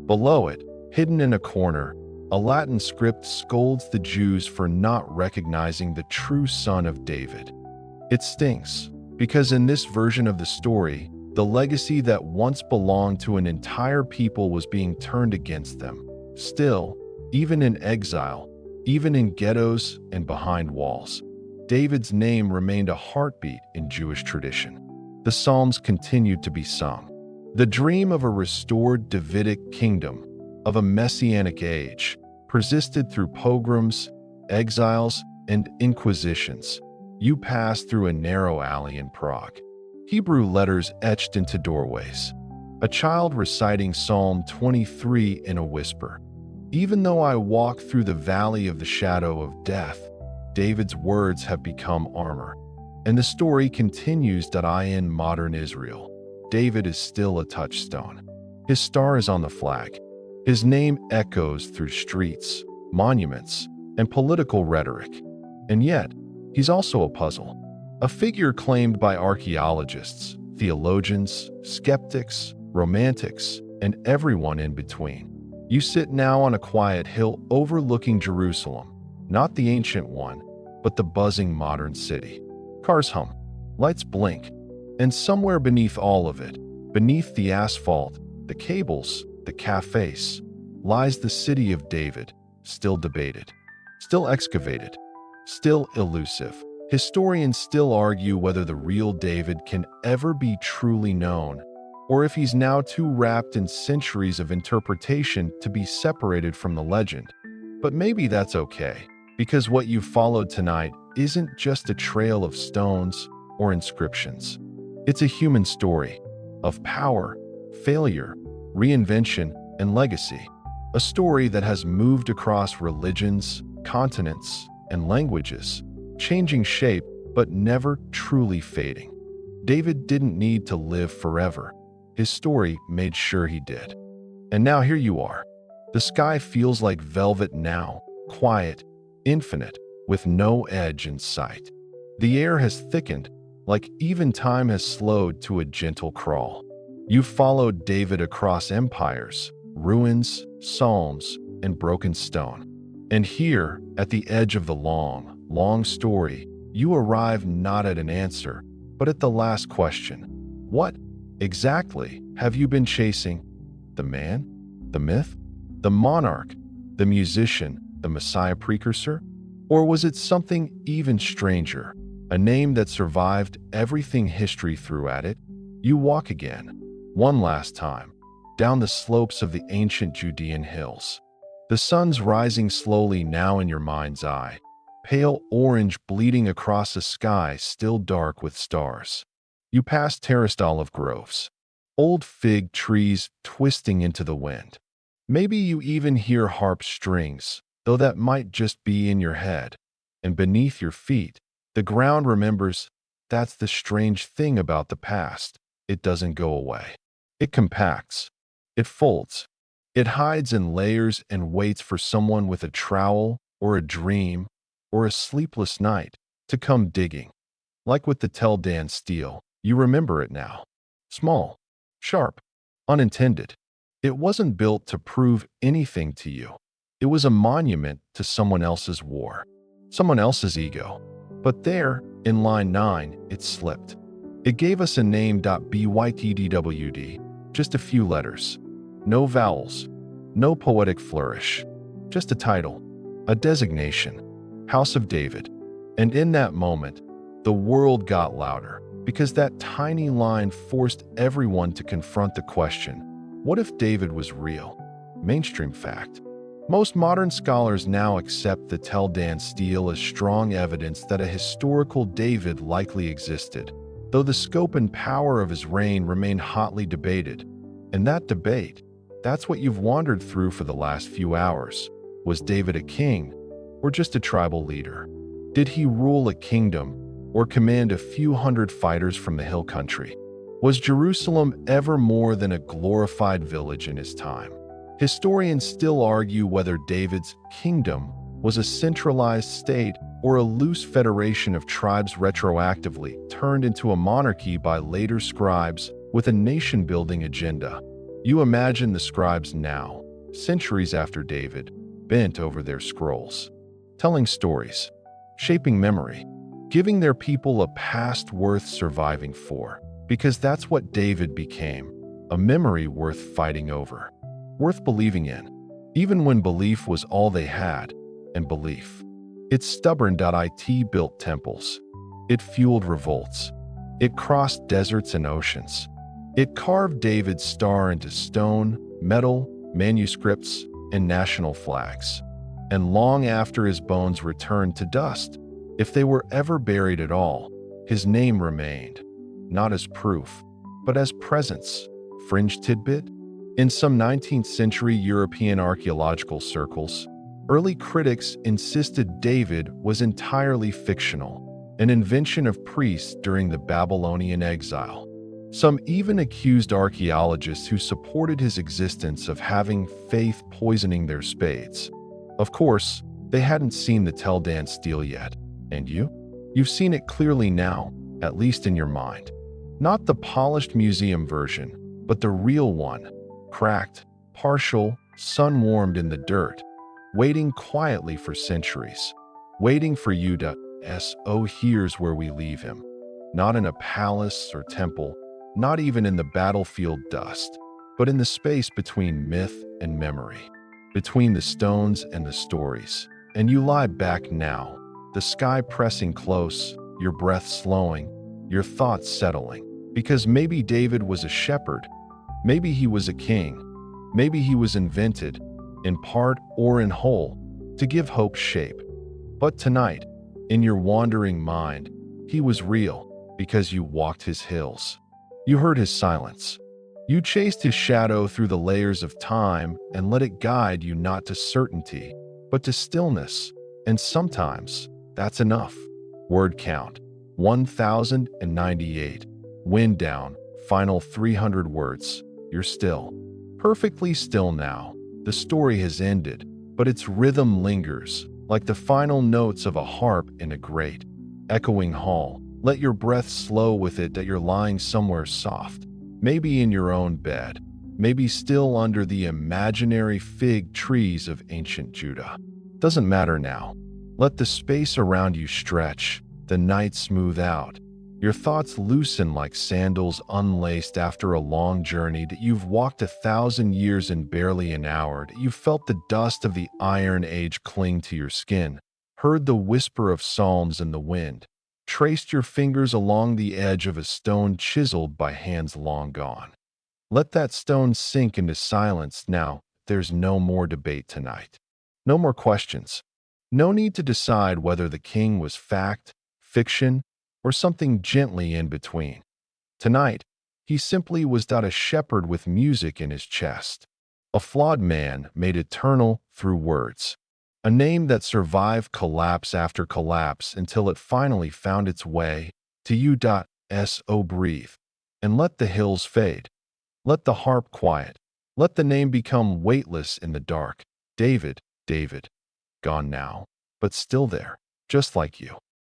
Below it, hidden in a corner, a Latin script scolds the Jews for not recognizing the true son of David. It stings, because in this version of the story, the legacy that once belonged to an entire people was being turned against them. Still, even in exile, even in ghettos and behind walls, David's name remained a heartbeat in Jewish tradition. The Psalms continued to be sung. The dream of a restored Davidic kingdom, of a messianic age, persisted through pogroms, exiles, and inquisitions. You passed through a narrow alley in Prague. Hebrew letters etched into doorways. A child reciting Psalm 23 in a whisper. Even though I walk through the valley of the shadow of death, David's words have become armor. And the story continues that in modern Israel, David is still a touchstone. His star is on the flag. His name echoes through streets, monuments, and political rhetoric. And yet, he's also a puzzle. A figure claimed by archaeologists, theologians, skeptics, romantics, and everyone in between. You sit now on a quiet hill overlooking Jerusalem, not the ancient one, but the buzzing modern city. Cars hum, lights blink, and somewhere beneath all of it, beneath the asphalt, the cables, the cafes, lies the city of David, still debated, still excavated, still elusive. Historians still argue whether the real David can ever be truly known, or if he's now too wrapped in centuries of interpretation to be separated from the legend. But maybe that's okay, because what you followed tonight isn't just a trail of stones or inscriptions. It's a human story of power, failure, reinvention, and legacy. A story that has moved across religions, continents, and languages, changing shape but never truly fading. David didn't need to live forever. His story made sure he did. And now here you are. The sky feels like velvet now, quiet, infinite, with no edge in sight. The air has thickened, like even time has slowed to a gentle crawl. You've followed David across empires, ruins, psalms, and broken stone. And here, at the edge of the long, long story, you arrive not at an answer, but at the last question. What, exactly, have you been chasing? The man? The myth? The monarch? The musician? The Messiah precursor? Or was it something even stranger, a name that survived everything history threw at it? You walk again, one last time, down the slopes of the ancient Judean hills. The sun's rising slowly now in your mind's eye, pale orange bleeding across a sky still dark with stars. You pass terraced olive groves, old fig trees twisting into the wind. Maybe you even hear harp strings, though that might just be in your head. And beneath your feet, the ground remembers. That's the strange thing about the past. It doesn't go away. It compacts. It folds. It hides in layers and waits for someone with a trowel or a dream or a sleepless night to come digging. Like with the Tel Dan steel, you remember it now. Small, sharp, unintended. It wasn't built to prove anything to you. It was a monument to someone else's war, someone else's ego. But there, in line 9, it slipped. It gave us a name .bytdwd, just a few letters. No vowels, no poetic flourish, just a title, a designation, House of David. And in that moment, the world got louder, because that tiny line forced everyone to confront the question, what if David was real? Mainstream fact. Most modern scholars now accept the Tel Dan stele as strong evidence that a historical David likely existed, though the scope and power of his reign remain hotly debated. And that debate, that's what you've wandered through for the last few hours. Was David a king, or just a tribal leader? Did he rule a kingdom, or command a few hundred fighters from the hill country? Was Jerusalem ever more than a glorified village in his time? Historians still argue whether David's kingdom was a centralized state or a loose federation of tribes retroactively turned into a monarchy by later scribes with a nation-building agenda. You imagine the scribes now, centuries after David, bent over their scrolls, telling stories, shaping memory, giving their people a past worth surviving for, because that's what David became, a memory worth fighting over, worth believing in, even when belief was all they had, and belief Its stubborn.it built temples. It fueled revolts. It crossed deserts and oceans. It carved David's star into stone, metal, manuscripts, and national flags. And long after his bones returned to dust, if they were ever buried at all, his name remained, not as proof, but as presence. Fringe tidbit? In some 19th century European archaeological circles, early critics insisted David was entirely fictional, an invention of priests during the Babylonian exile. Some even accused archaeologists who supported his existence of having faith poisoning their spades. Of course, they hadn't seen the Tell Dance stele yet. And you? You've seen it clearly now, at least in your mind. Not the polished museum version, but the real one. Cracked, partial, sun-warmed in the dirt, waiting quietly for centuries. Waiting for you to, oh, here's where we leave him. Not in a palace or temple, not even in the battlefield dust, but in the space between myth and memory, between the stones and the stories. And you lie back now, the sky pressing close, your breath slowing, your thoughts settling. Because maybe David was a shepherd, maybe he was a king, maybe he was invented, in part or in whole, to give hope shape. But tonight, in your wandering mind, he was real because you walked his hills. You heard his silence. You chased his shadow through the layers of time and let it guide you not to certainty, but to stillness. And sometimes, that's enough. Word count, 1098. Wind down, final 300 words. You're still. Perfectly still now. The story has ended, but its rhythm lingers, like the final notes of a harp in a great, echoing hall. Let your breath slow with it that you're lying somewhere soft, maybe in your own bed, maybe still under the imaginary fig trees of ancient Judah. Doesn't matter now. Let the space around you stretch, the night smooth out, your thoughts loosen like sandals unlaced after a long journey that you've walked 1,000 years in barely an hour, that you've felt the dust of the Iron Age cling to your skin, heard the whisper of psalms in the wind, traced your fingers along the edge of a stone chiseled by hands long gone. Let that stone sink into silence now. There's no more debate tonight. No more questions. No need to decide whether the king was fact, fiction, or something gently in between. Tonight, he simply was not a shepherd with music in his chest. A flawed man made eternal through words. A name that survived collapse after collapse until it finally found its way to you. Breathe. And let the hills fade. Let the harp quiet. Let the name become weightless in the dark. David, David. Gone now, but still there, just like you.